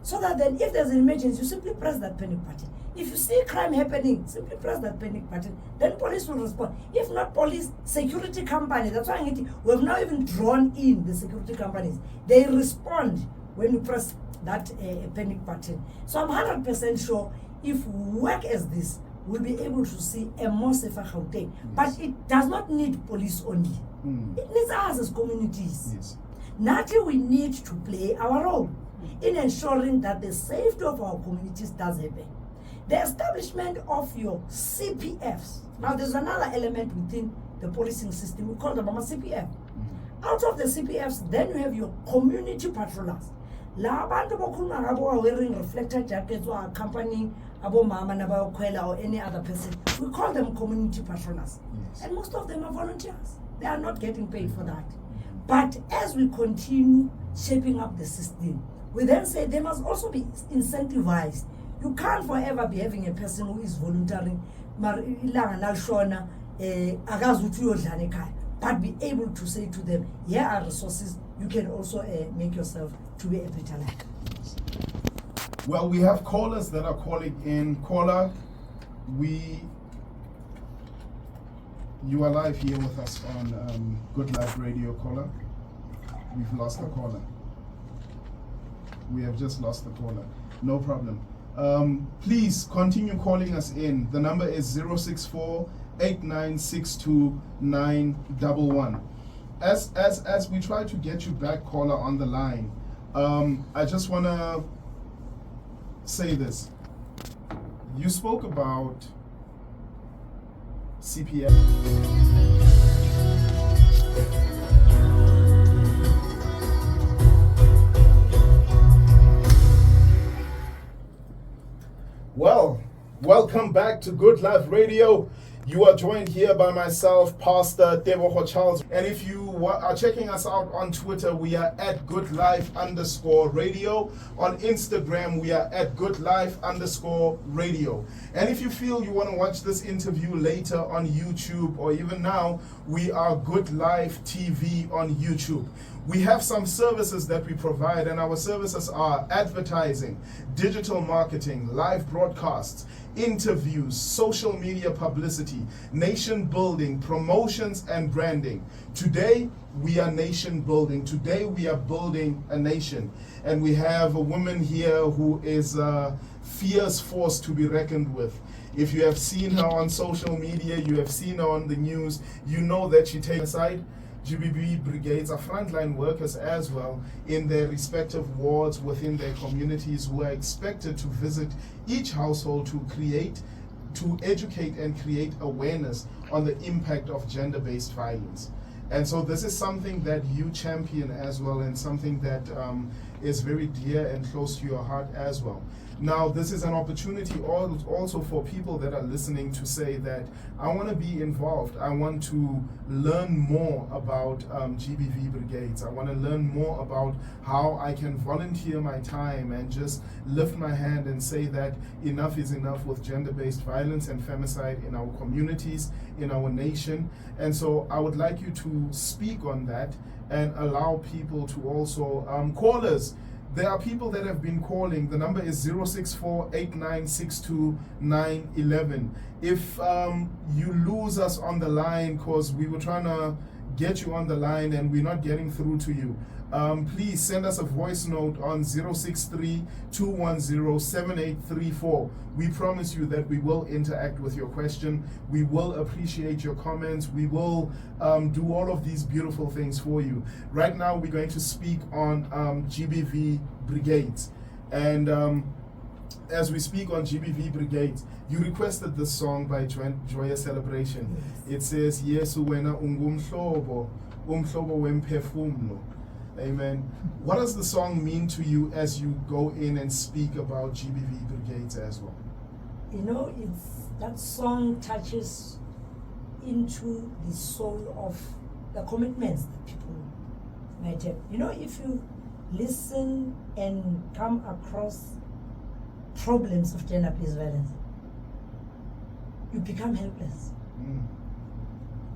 So that then, if there's an emergency, you simply press that panic button. If you see crime happening, simply press that panic button. Then police will respond. If not police, security company. That's why we have now even drawn in the security companies. They respond when you press that panic button. So I'm 100% sure if we work as this, we'll be able to see a more safer Gauteng. But it does not need police only. It needs us as communities. Yes. Naturally, we need to play our role in ensuring that the safety of our communities does happen. The establishment of your CPFs. Now, there's another element within the policing system. We call them a CPF. Out of the CPFs, then you have your community patrollers. La abantu bokhuluma ngabo are wearing reflector jackets or accompanying abo mama nabayokhwela or any other person. We call them community patrollers. And most of them are volunteers. They are not getting paid for that. But as we continue shaping up the system, we then say they must also be incentivized. You can't forever be having a person who is volunteering, but be able to say to them, here are resources, you can also make yourself to be a better life. Well, we have callers that are calling in. Caller, you are live here with us on Good Life Radio. Caller, we've lost the caller. We have just lost the caller. No problem. Please continue calling us in. The number is 064-8962-911. As we try to get you back, caller, on the line, I just want to say this. You spoke about CPF. Well, welcome back to Good Life Radio. You are joined here by myself, Pastor Tebogo Charles. And if you are checking us out on Twitter, we are at goodlife_radio. On Instagram, we are at goodlife_radio. And if you feel you want to watch this interview later on YouTube, or even now, we are Good Life TV on YouTube. We have some services that we provide, and our services are advertising, digital marketing, live broadcasts, interviews, social media publicity, nation building, promotions, and branding. Today, we are nation building. Today, we are building a nation. And we have a woman here who is a fierce force to be reckoned with. If you have seen her on social media, you have seen her on the news, you know that she takes aside GBV brigades are frontline workers as well in their respective wards within their communities, who are expected to visit each household to educate and create awareness on the impact of gender-based violence. And so this is something that you champion as well, and something that is very dear and close to your heart as well. Now, this is an opportunity also for people that are listening to say that I want to be involved. I want to learn more about GBV brigades. I want to learn more about how I can volunteer my time and just lift my hand and say that enough is enough with gender-based violence and femicide in our communities, in our nation. And so I would like you to speak on that and allow people to also call us. There are people that have been calling. The number is 064-8962-911. If you lose us on the line because we were trying to get you on the line and we're not getting through to you, please send us a voice note on 063-210-7834. We promise you that we will interact with your question. We will appreciate your comments. We will do all of these beautiful things for you. Right now, we're going to speak on GBV brigades. And as we speak on GBV brigades, you requested this song by Joyous Celebration. Yes. It says, Yesu wena ungumhlobo, umhlobo wemphefumlo. Amen. What does the song mean to you as you go in and speak about GBV brigades as well? You know, that song touches into the soul of the commitments that people might have. You know, if you listen and come across problems of gender-based violence, you become helpless.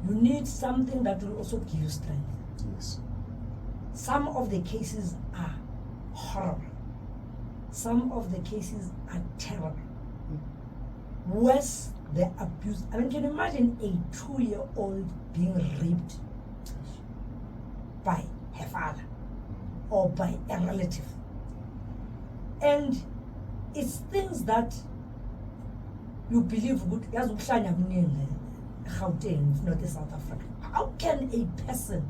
You need something that will also give you strength. Yes. Some of the cases are horrible. Some of the cases are terrible. Worse, the abuse. I mean, can you imagine a 2-year-old being raped by her father or by a relative? And it's things that you believe would, as Gauteng, not South Africa. How can a person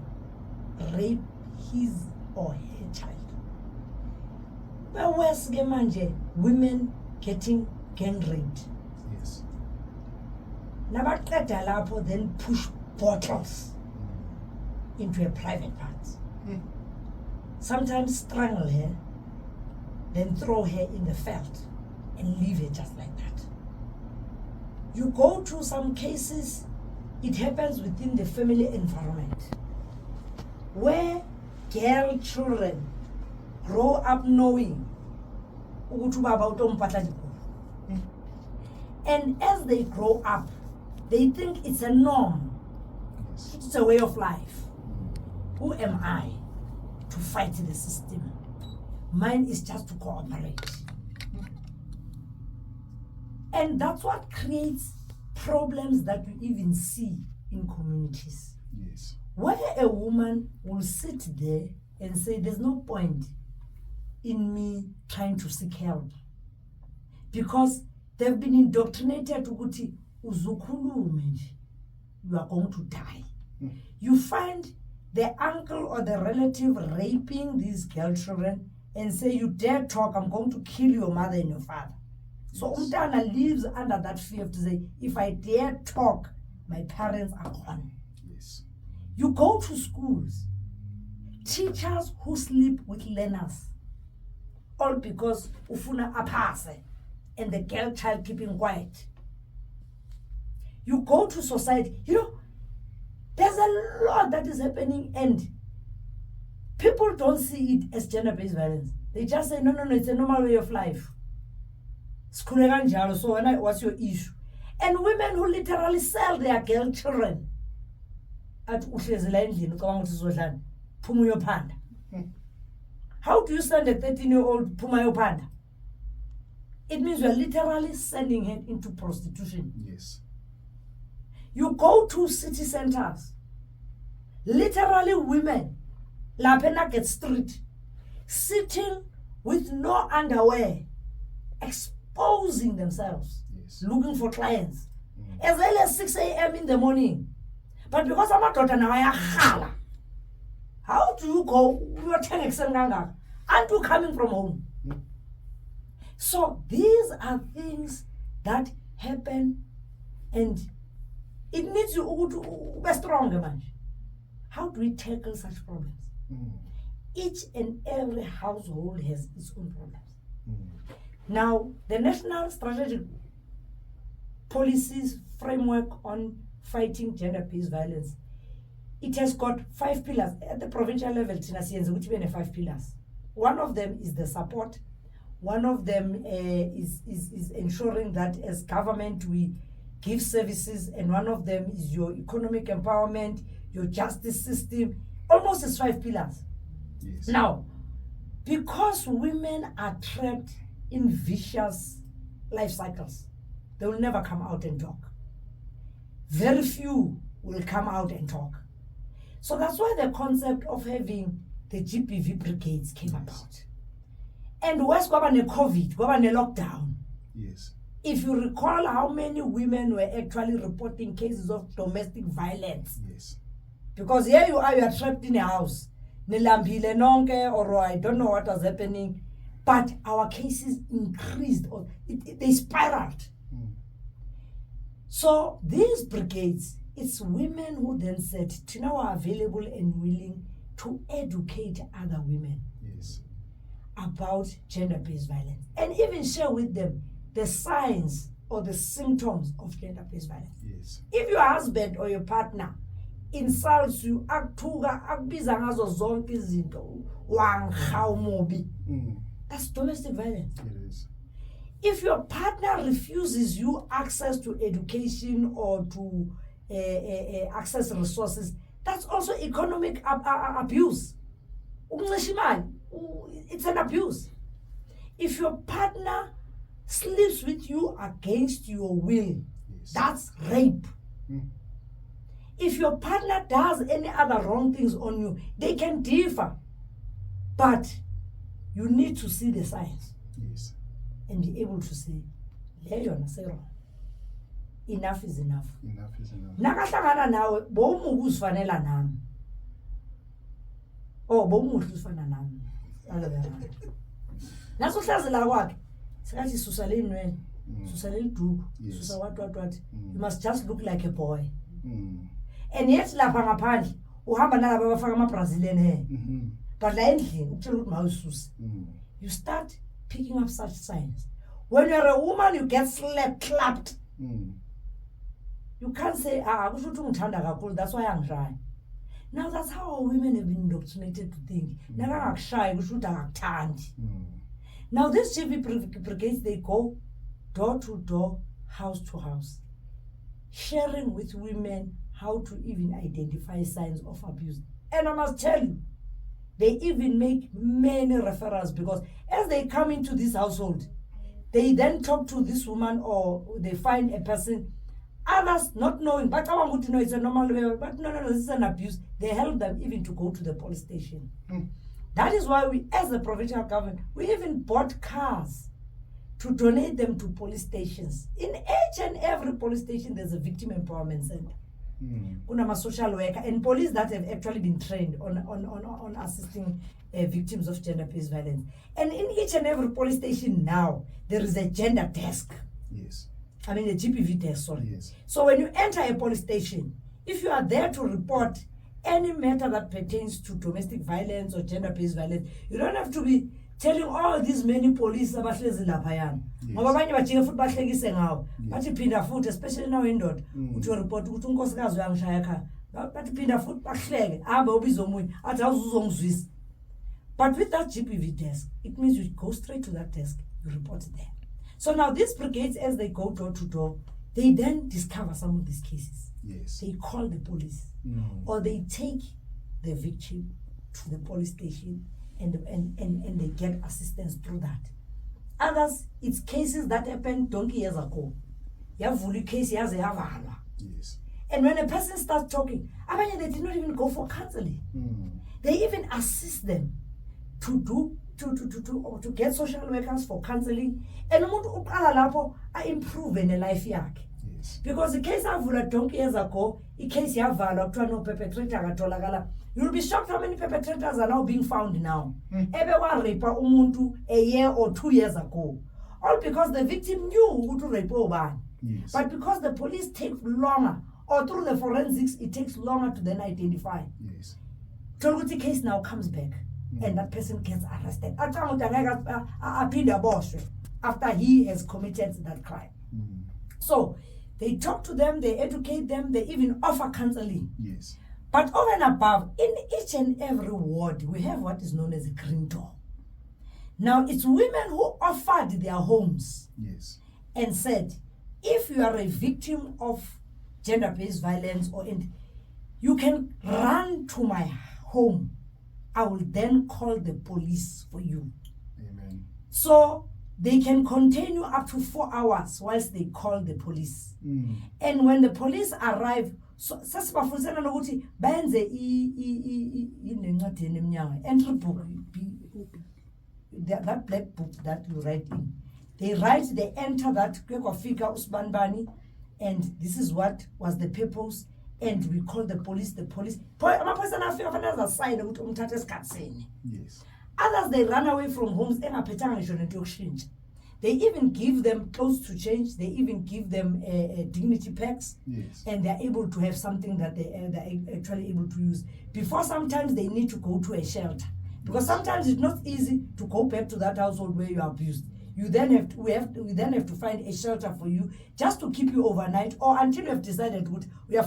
rape his or her child? But worse, women getting gang raped. Yes. Nabaqeda lapho then push bottles into a private part. Sometimes strangle her, then throw her in the veld and leave her just like that. You go to some cases, it happens within the family environment, where girl children grow up knowing and as they grow up, they think it's a norm. It's a way of life. Who am I to fight the system? Mine is just to cooperate. And that's what creates problems that we even see in communities. Yes. Where a woman will sit there and say, there's no point in me trying to seek help, because they've been indoctrinated to ukuthi uzukhulume nje, you are going to die. You find the uncle or the relative raping these girl children and say, you dare talk, I'm going to kill your mother and your father. So umntana lives under that fear to say, if I dare talk, my parents are gone. Yes. You go to schools, teachers who sleep with learners, all because ufuna apase and the girl child keeping quiet. You go to society, you know, there's a lot that is happening and people don't see it as gender-based violence. They just say, no, it's a normal way of life. So what's your issue? And women who literally sell their girl children at how do you send a 13-year-old Pumayo Panda? It means you're literally sending her into prostitution. Yes. You go to city centers, literally women, lapena get street, sitting with no underwear, exposing themselves, Yes. looking for clients, as early as 6 a.m. in the morning. But because I'm not daughter now, I How do you go? You're 10 exenganga. Aren't you coming from home? So these are things that happen, and it needs you to be stronger, man. How do we tackle such problems? Each and every household has its own problems. Now, the National Strategic Policies Framework on Fighting Gender-Based Violence, it has got 5 pillars. At the provincial level, which mean 5 pillars. One of them is the support. One of them is ensuring that as government we give services, and one of them is your economic empowerment, your justice system, almost as 5 pillars. Yes. Now, because women are trapped in vicious life cycles, they will never come out and talk. Very few will come out and talk. So that's why the concept of having the GBV brigades came about. And where's COVID, lockdown? Yes. If you recall how many women were actually reporting cases of domestic violence. Yes. Because here you are trapped in a house. Nilambile nonke, or I don't know what was happening. But our cases increased, or they spiraled. So these brigades, it's women who then said, Tina are available and willing to educate other women. Yes. About gender-based violence, and even share with them the signs or the symptoms of gender-based violence. Yes. If your husband or your partner insults you, akubiza ngazo zonke izinto, wanghaumubi, that's domestic violence. It is. If your partner refuses you access to education or to access resources, that's also economic abuse. It's an abuse. If your partner sleeps with you against your will, yes, that's rape. If your partner does any other wrong things on you, they can differ. But you need to see the signs. Yes. And be able to say, enough is enough. Enough is enough. Nakahlangana nawe bomu uzifanela nami. Oh, bomu uzifana nami. Naso hlazi la kwakhe. Sikathi susa le nwele, susa le duku, susa what. You must just look like a boy. And yet lapha ngaphandle uhamba nalabo abafaka ama Brazilian hair. But la endlini ukutshela ukuthi mawususa. You start picking up such signs. When you're a woman, you get clapped. You can't say, kusho ukuthi ungithanda kakhulu, that's why angishaya. Now that's how our women have been indoctrinated to think. Nakakushayi kusho ukuthi akakuthandi. Now these GV brigades, they go door to door, house to house, sharing with women how to even identify signs of abuse. And I must tell you, they even make many referrals, because as they come into this household, they then talk to this woman, or they find a person, others not knowing, but I want to know it's a normal way, but no, this is an abuse. They help them even to go to the police station. That is why we, as the provincial government, we even bought cars to donate them to police stations. In each and every police station, there's a victim empowerment center. Kunama social worker and police that have actually been trained on assisting victims of gender-based violence. And in each and every police station now, there is a gender desk. Yes. I mean a GBV desk, sorry. Yes. So when you enter a police station, if you are there to report any matter that pertains to domestic violence or gender-based violence, you don't have to be telling all these many police abahlezi laphayana. Ngoba abanye bajike futhi bahlekise ngawo. Bathi phinda futhi, especially now indoda, uthi report ukuthi unkosikazi uyangishaya ekhaya. Bathi phinda futhi bahleke, hamba ubize omunye, athi awuzongizwisa. But with that GBV desk, it means you go straight to that desk, you report there. So now these brigades, as they go door to door, they then discover some of these cases. Yes. They call the police, or they take the victim to the police station, and they get assistance through that. Others, it's cases that happened 20 years ago. Yavuli case yaze yavalwa. Yes. And when a person starts talking, abanye they did not even go for counseling. They even assist them to get social workers for counseling, and umuntu uqala lapho improve in life yakhe. Yes. Because the case avula 20 years ago, the case yavalwa kuthiwa no perpetrator akatholakala. You'll be shocked how many perpetrators are now being found now. Ebe wa-rape umuntu a year or 2 years ago. All because the victim knew who to rape over. Yes. But because the police take longer, or through the forensics, it takes longer to then identify. Yes. Toluti case now comes back, and that person gets arrested. After he has committed that crime. So they talk to them, they educate them, they even offer counseling. Yes. But over and above, in each and every ward, we have what is known as a green door. Now, it's women who offered their homes. Yes. And said, if you are a victim of gender-based violence, you can run to my home. I will then call the police for you. Amen. So they can continue up to 4 hours whilst they call the police. And when the police arrive, so sasibafundisana nokuthi benze entry book, that black book that you write in. They enter that kwefika usbanbani, and this is what was the purpose, and we call the police. Amaphoyisa afika fanele asayine ukuthi umthathe esikhatsini. Yes. Others, they run away from homes engaphethanga ngisho nento yokushintsha. They even give them clothes to change. They even give them dignity packs. Yes. And they're able to have something that they're actually able to use. Before, sometimes they need to go to a shelter. Because sometimes it's not easy to go back to that household where you are abused. We then have to find a shelter for you just to keep you overnight, or until you have decided we are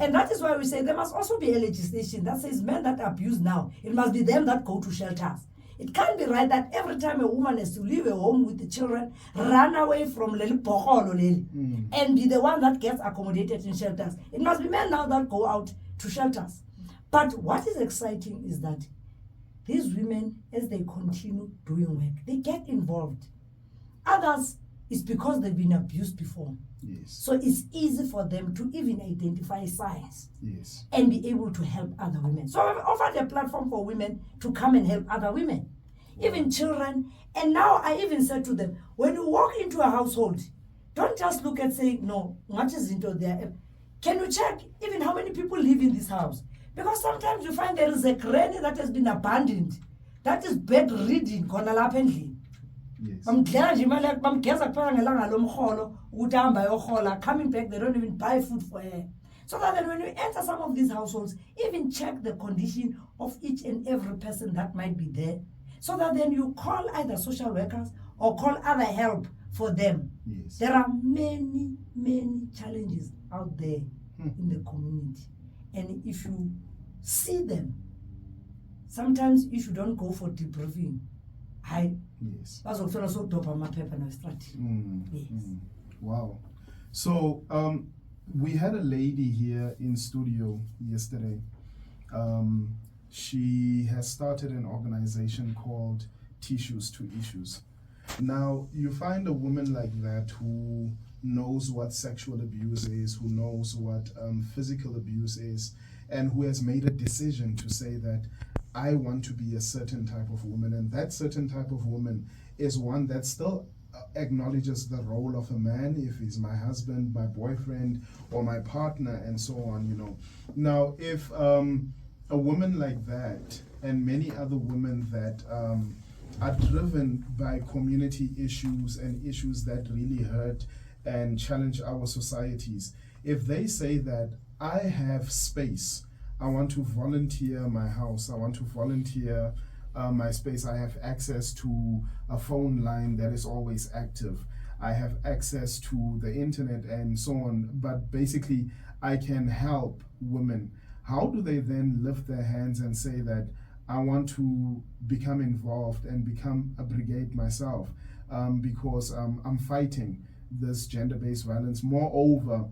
and that is why we say there must also be a legislation that says men that abuse now, it must be them that go to shelters. It can't be right that every time a woman has to leave a home with the children, run away from and be the one that gets accommodated in shelters. It must be men now that go out to shelters. But what is exciting is that these women, as they continue doing work, they get involved. Others, it's because they've been abused before. Yes. So it's easy for them to even identify signs. Yes. And be able to help other women. So I've offered a platform for women to come and help other women, even children. And now I even said to them, when you walk into a household, don't just look and say, no, what is into there? Can you check even how many people live in this house? Because sometimes you find there is a granny that has been abandoned, that is bedridden, Yes. coming back, they don't even buy food for her. So that then when you enter some of these households, even check the condition of each and every person that might be there, so that then you call either social workers or call other help for them. Yes. There are many, many challenges out there in the community. And if you see them, sometimes if you don't go for debriefing, yes. Wow. So we had a lady here in studio yesterday. She has started an organization called Tissues to Issues. Now, you find a woman like that who knows what sexual abuse is, who knows what physical abuse is, and who has made a decision to say that I want to be a certain type of woman, and that certain type of woman is one that still acknowledges the role of a man, if he's my husband, my boyfriend, or my partner, and so on, you know. Now, if a woman like that, and many other women that are driven by community issues and issues that really hurt and challenge our societies, if they say that I have space, I want to volunteer my house, I want to volunteer my space, I have access to a phone line that is always active, I have access to the internet and so on, but basically I can help women. How do they then lift their hands and say that I want to become involved and become a brigade myself because I'm fighting this gender-based violence? Moreover,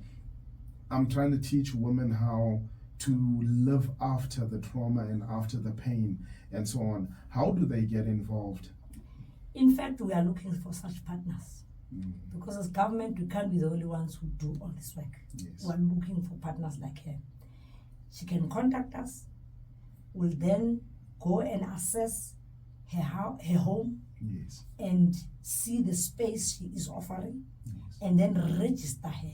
I'm trying to teach women how to live after the trauma and after the pain and so on. How do they get involved? In fact, we are looking for such partners. Because as government, we can't be the only ones who do all this work. Yes. We're looking for partners like her. She can contact us. We'll then go and assess her home, yes, and see the space she is offering. Yes. and then register her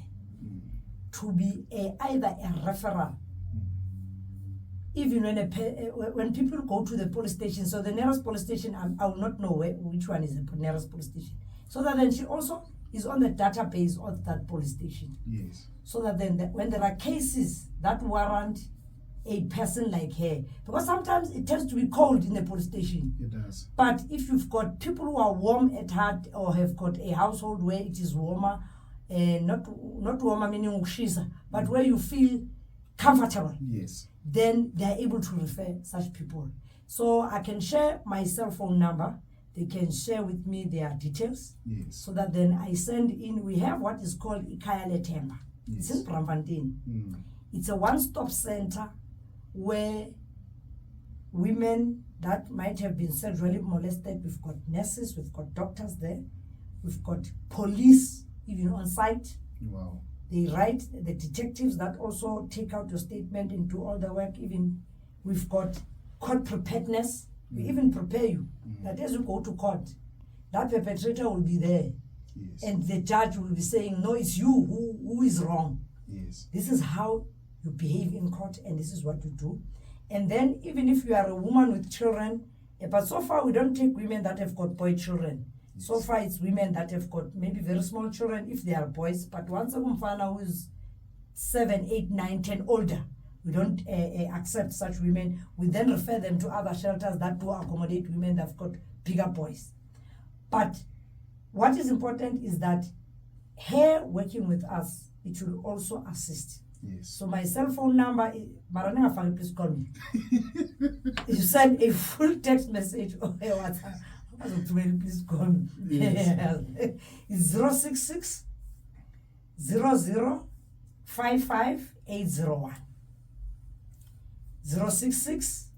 to be either a referral. Even when people go to the police station, so the nearest police station, I will not know which one is the nearest police station. So that then she also is on the database of that police station. Yes. So that then when there are cases that warrant a person like her, because sometimes it tends to be cold in the police station. It does. But if you've got people who are warm at heart or have got a household where it is warmer, not warmer meaning ukshisa, but where you feel comfortable, Yes. then they are able to refer such people. So I can share my cell phone number. They can share with me their details. Yes. So that then I send in, we have what is called Ikaya Letemba. Yes. It's in Braamfontein. It's a one-stop center where women that might have been sexually molested, we've got nurses, we've got doctors there, we've got police even on site. Wow. They write, the detectives that also take out your statement and do all the work. Even we've got court preparedness. We even prepare you that as you go to court, that perpetrator will be there. Yes. And the judge will be saying, no, it's you who is wrong. Yes. This is how you behave in court and this is what you do. And then even if you are a woman with children, but so far we don't take women that have got boy children. Yes. So far it's women that have got maybe very small children if they are boys, but once a woman who is 7, 8, 9, 10 older, we don't accept such women. We then refer them to other shelters that do accommodate women that have got bigger boys. But what is important is that her working with us, it will also assist. Yes. So my cell phone number is, Marananga, please call me. You send a full text message or a WhatsApp, please call me. Yes. It's 066 00 55 801. 066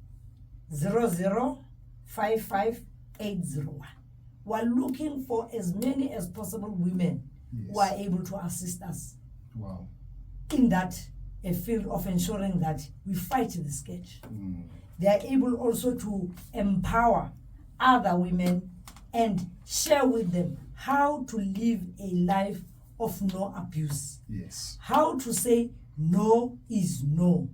00 55 801. We're looking for as many as possible women who are able to assist us. Wow. In that a field of ensuring that we fight the scourge. They are able also to empower other women and share with them how to live a life of no abuse. Yes. How to say no is no.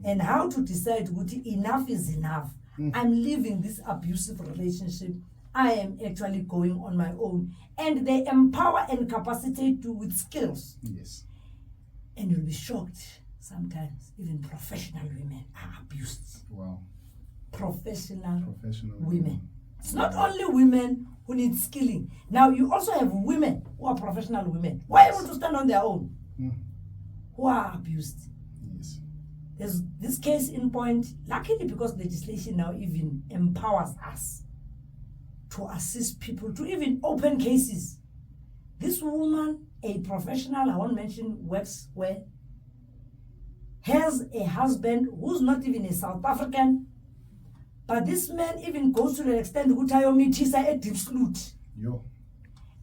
And how to decide what enough is enough. I'm leaving this abusive relationship. I am actually going on my own. And they empower and capacitate you with skills. Yes. And you'll be shocked sometimes even professional women are abused. Wow. Professional Professional women. It's not only women who need skilling. Now you also have women who are professional women who are able to stand on their own, who are abused. Yes. There's this case in point, luckily because legislation now even empowers us to assist people to even open cases. This woman, a professional, I won't mention works where, has a husband who's not even a South African, but this man even goes to the extent to a deep salute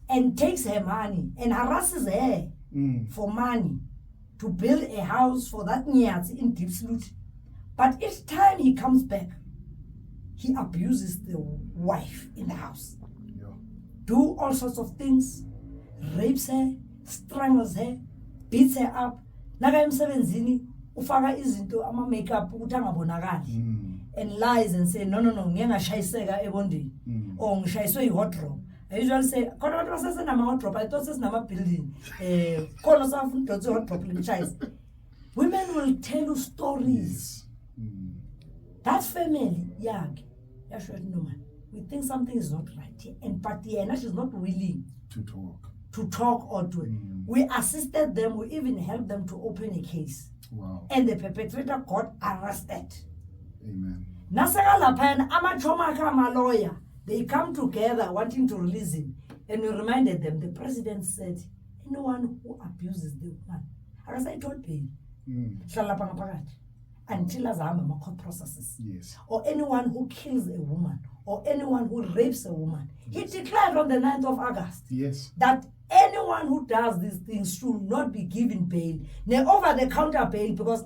and takes her money and harasses her for money to build a house for that nyatsi in deep salute. But each time he comes back, he abuses the wife in the house. Do all sorts of things, rapes her, strangles her, beats her up. Naga emsebenzini ufaka izinto ama makeup ukuthi angabonakali and lies and say no ngeke ngashayiseka ebondini or ngishayiswe i-wardrobe. I usually say khona abantu basesenama wardrobe, I thought sesinama building khona safuna udonsa i-wardrobe limshayise. Women will tell you stories. That family yakhe yasho no man, we think something is not right here, and but she's not willing to talk or to it. We assisted them, we even helped them to open a case. Wow. And the perpetrator got arrested. Amen. Nasaka lapana amachoma kama lawyer, they come together wanting to release him, and we reminded them, the president said anyone who abuses the woman I told bail until azahamba court processes. Yes. Or anyone who kills a woman or anyone who rapes a woman. He declared on the 9th of August that anyone who does these things should not be given bail. Now over-the-counter bail, because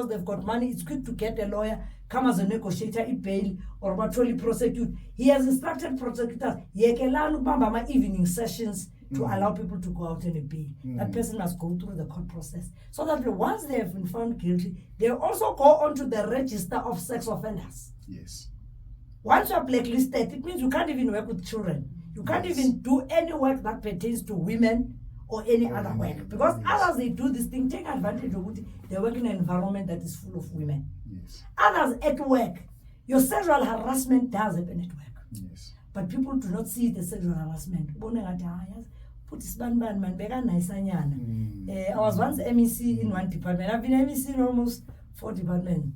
they've got money, it's quick to get a lawyer, come as a negotiator, a bail, or actually prosecute. He has instructed prosecutors, yekelanu bamba evening sessions, to allow people to go out and pay. That person must go through the court process. So that once they have been found guilty, they also go onto the register of sex offenders. Yes. Once you are blacklisted, it means you can't even work with children. You can't even do any work that pertains to women or any other work. Because others, they do this thing, take advantage of it. They work in an environment that is full of women. Yes. Others at work, your sexual harassment does happen at work. Yes. But people do not see the sexual harassment. I was once MEC in one department. I've been MEC in almost 4 departments.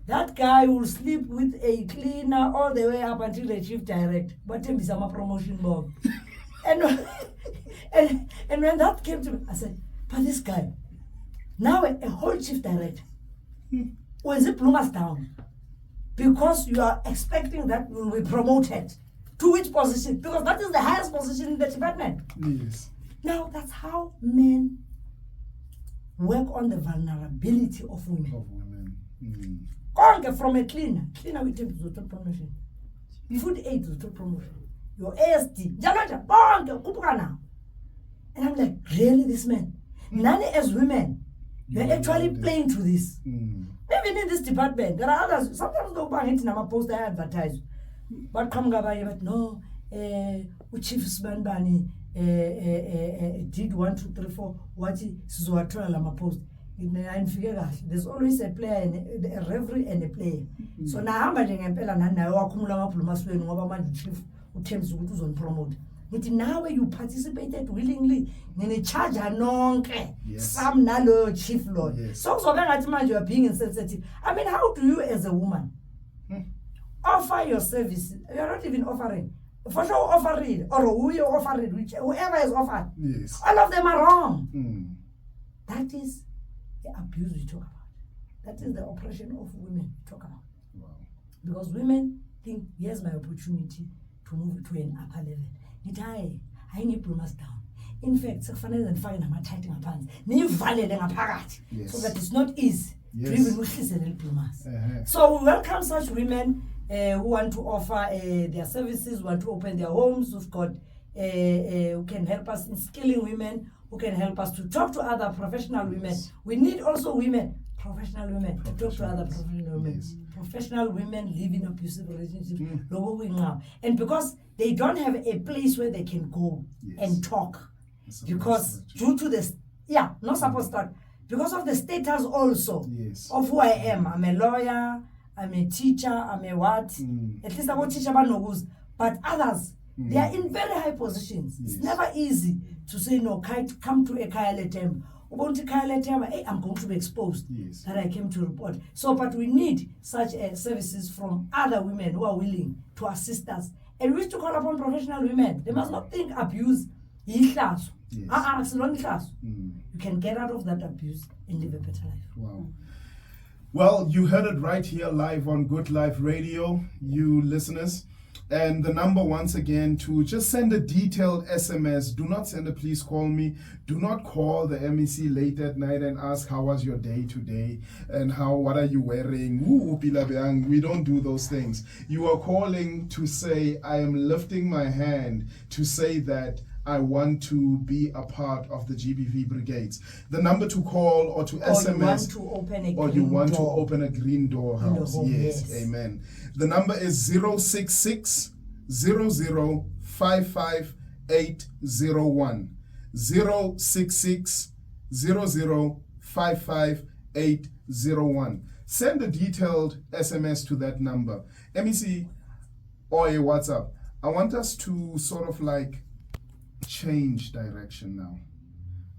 That guy will sleep with a cleaner all the way up until the chief direct. But him is a promotion bomb. and when that came to me, I said, but this guy, now a whole chief direct, was it bloom us down? Because you are expecting that you will be promoted. To which position? Because that is the highest position in the department. Yes. Now, that's how men work on the vulnerability of women. Of women. From a cleaner we take to the promotion. Food aid to the promotion. Your ASD. And I'm like, really, this man? None as women, they're actually playing to this. Even in this department, there are others. Sometimes they'll buy it in a post I advertise. But come but no, Chief Sbanbani did 1, 2, 3, 4, what is Lama post. There's always a player, a referee and a player. So now I'm going to promote. But now you participated willingly, then charge some nalo chief lord. So you are being insensitive. I mean, how do you as a woman offer your service? You're not even offering. For sure, offer it, or who you offer it, whoever is offered. Yes. All of them are wrong. That is the abuse we talk about. That is the oppression of women we talk about. Wow. Because women think, here's my opportunity to move to an upper level. I need to us down. In fact, so that it's not easy to even So we welcome such women who want to offer their services, want to open their homes, who've got who can help us in skilling women, who can help us to talk to other professional women. We need also women, professional women, to talk to other professional women. Professional women live in abusive relationships, and because they don't have a place where they can go and talk, because due to this, not supposed to, because of the status also of who I am. I'm a lawyer, I'm a teacher, I'm a what? At least I'm a teacher, but others, they are in very high positions. It's never easy to say no. Come to a Kayaletem. I'm going to be exposed that I came to report. So, but we need such services from other women who are willing to assist us. And we wish to call upon professional women. They must not think abuse is class. You can get out of that abuse and live a better life. Wow. Well, you heard it right here live on Good Life Radio, you listeners. And the number, once again, to just send a detailed SMS. Do not send a please call me. Do not call the MEC late at night and ask how was your day today and what are you wearing. We don't do those things. You are calling to say, I am lifting my hand to say that I want to be a part of the GBV brigades. The number to call or to SMS, you want to open a green door house. Yes, amen. The number is 066 00 55801. 066 00 55801. Send a detailed SMS to that number. MEC or a WhatsApp. I want us to sort of like change direction now.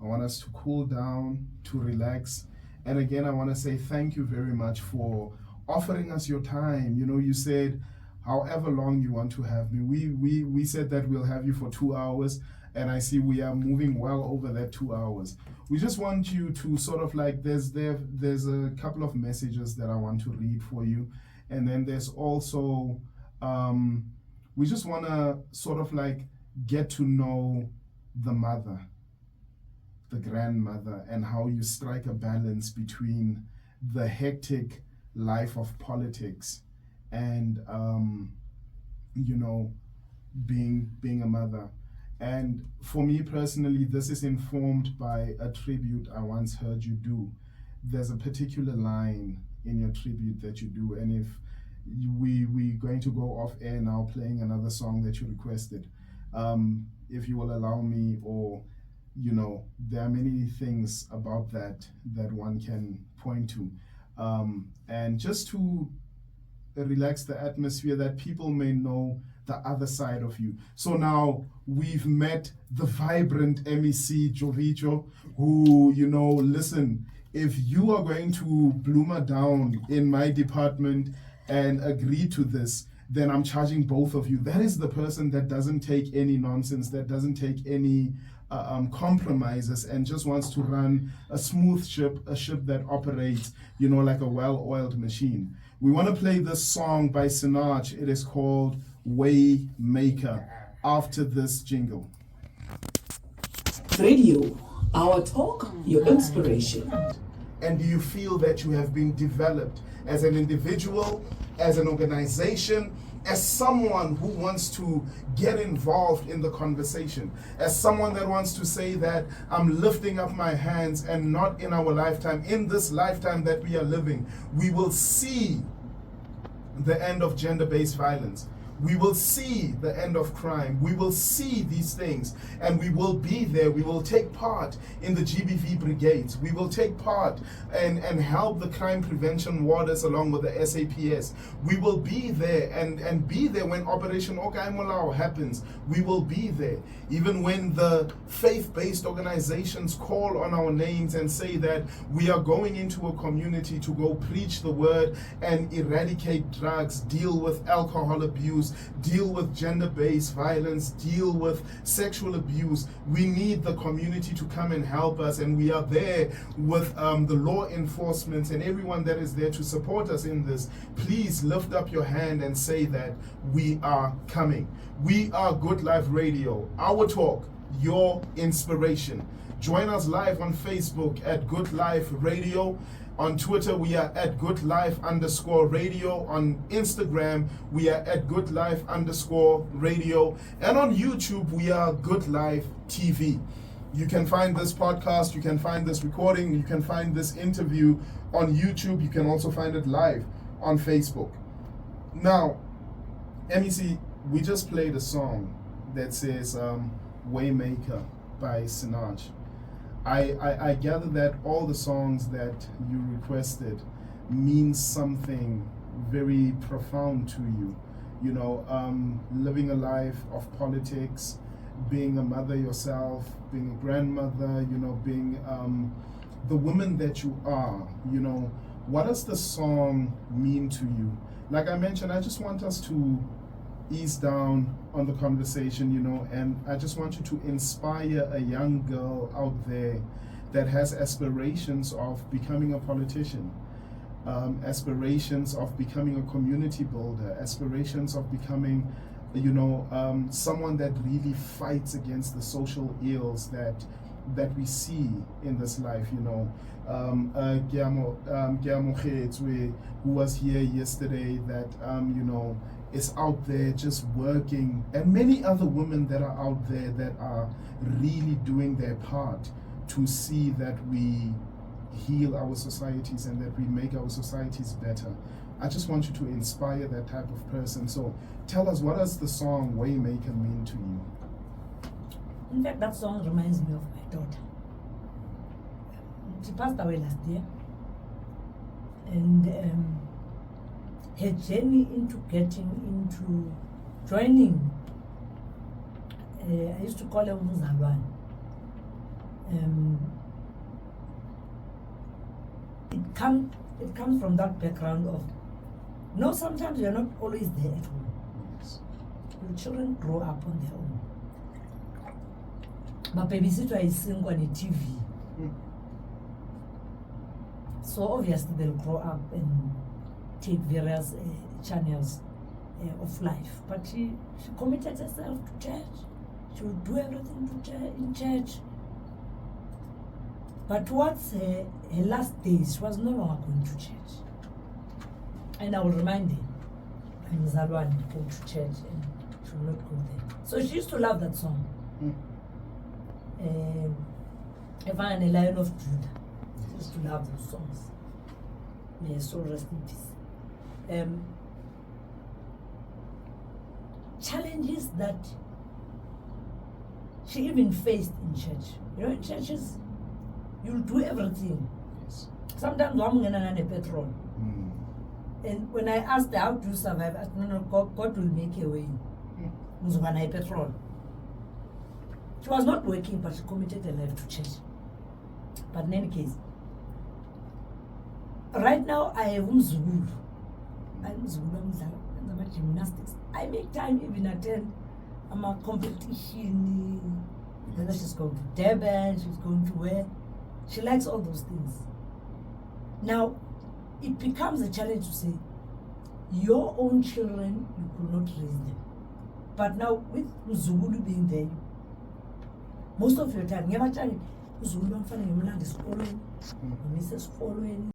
I want us to cool down, to relax. And again, I want to say thank you very much for offering us your time. You know, you said however long you want to have me. We said that we'll have you for 2 hours, and I see we are moving well over that 2 hours. We just want you to sort of like, there's a couple of messages that I want to read for you. And then there's also, we just want to sort of like get to know the mother, the grandmother, and how you strike a balance between the hectic life of politics and you know, being a mother. And for me personally, this is informed by a tribute I once heard you do. There's a particular line in your tribute that you do, and if we're going to go off air now playing another song that you requested, if you will allow me, or there are many things about that one can point to, and just to relax the atmosphere, that people may know the other side of you. So now we've met the vibrant MEC Jovicho, who, listen, if you are going to bloomer down in my department and agree to this, then I'm charging both of you. That is the person that doesn't take any nonsense, that doesn't take any compromises, and just wants to run a smooth ship, a ship that operates, like a well-oiled machine. We want to play this song by Sinach. It is called Way Maker, after this jingle. Radio, our talk, your inspiration. And do you feel that you have been developed as an individual, as an organization, as someone who wants to get involved in the conversation, as someone that wants to say that I'm lifting up my hands, and not in our lifetime, in this lifetime that we are living, we will see the end of gender-based violence. We will see the end of crime. We will see these things, and we will be there. We will take part in the GBV brigades. We will take part and help the crime prevention warders along with the SAPS. We will be there and be there when Operation Okai Molao happens. We will be there. Even when the faith-based organizations call on our names and say that we are going into a community to go preach the word and eradicate drugs, deal with alcohol abuse, deal with gender-based violence, deal with sexual abuse, we need the community to come and help us, and we are there with the law enforcement and everyone that is there to support us in this. Please lift up your hand and say that we are coming. We are Good Life Radio, our talk, your inspiration. Join us live on Facebook at Good Life Radio. On Twitter, we are at Good Life_radio. On Instagram, we are at Good Life_radio. And on YouTube, we are Good Life TV. You can find this podcast, you can find this recording, you can find this interview on YouTube. You can also find it live on Facebook. Now, MEC, we just played a song that says Waymaker by Sinach. I gather that all the songs that you requested mean something very profound to you. Living a life of politics, being a mother yourself, being a grandmother, being the woman that you are. What does the song mean to you? Like I mentioned, I just want us to ease down on the conversation, and I just want you to inspire a young girl out there that has aspirations of becoming a politician, aspirations of becoming a community builder, aspirations of becoming, someone that really fights against the social ills that we see in this life. Who was here yesterday, that is out there just working, and many other women that are out there that are really doing their part to see that we heal our societies and that we make our societies better. I just want you to inspire that type of person. So tell us, what does the song Waymaker mean to you? In fact, that song reminds me of my daughter. She passed away last year, and her journey into joining, I used to call her Muzalwan. It comes from that background of, sometimes you're not always there at home. Yes. Your children grow up on their own. My babysitter is seeing on a TV. So obviously they'll grow up and take various channels of life. But she committed herself to church. She would do everything in church. But towards her last days, she was no longer going to church. And I will remind her, when Zalwan go to church, and she will not go there. So she used to love that song. Evan and Lion of Judah. I used to love those songs. May her soul rest in peace. Challenges that she even faced in church. You know, in churches, you'll do everything. Yes. Sometimes I'm going to petrol. And when I asked her, how do you survive? I said, no, God will make a way. Mzwana petrol. She was not working, but she committed her life to church. But in any case, right now I have Mzulu. I'm gymnastics. I make time even attend a competition. Then she's going to Durban, she's going to where. She likes all those things. Now, it becomes a challenge to say, your own children, you could not raise them. But now, with Zulu being there, most of your time, never time, Zulu is following, Mrs. following.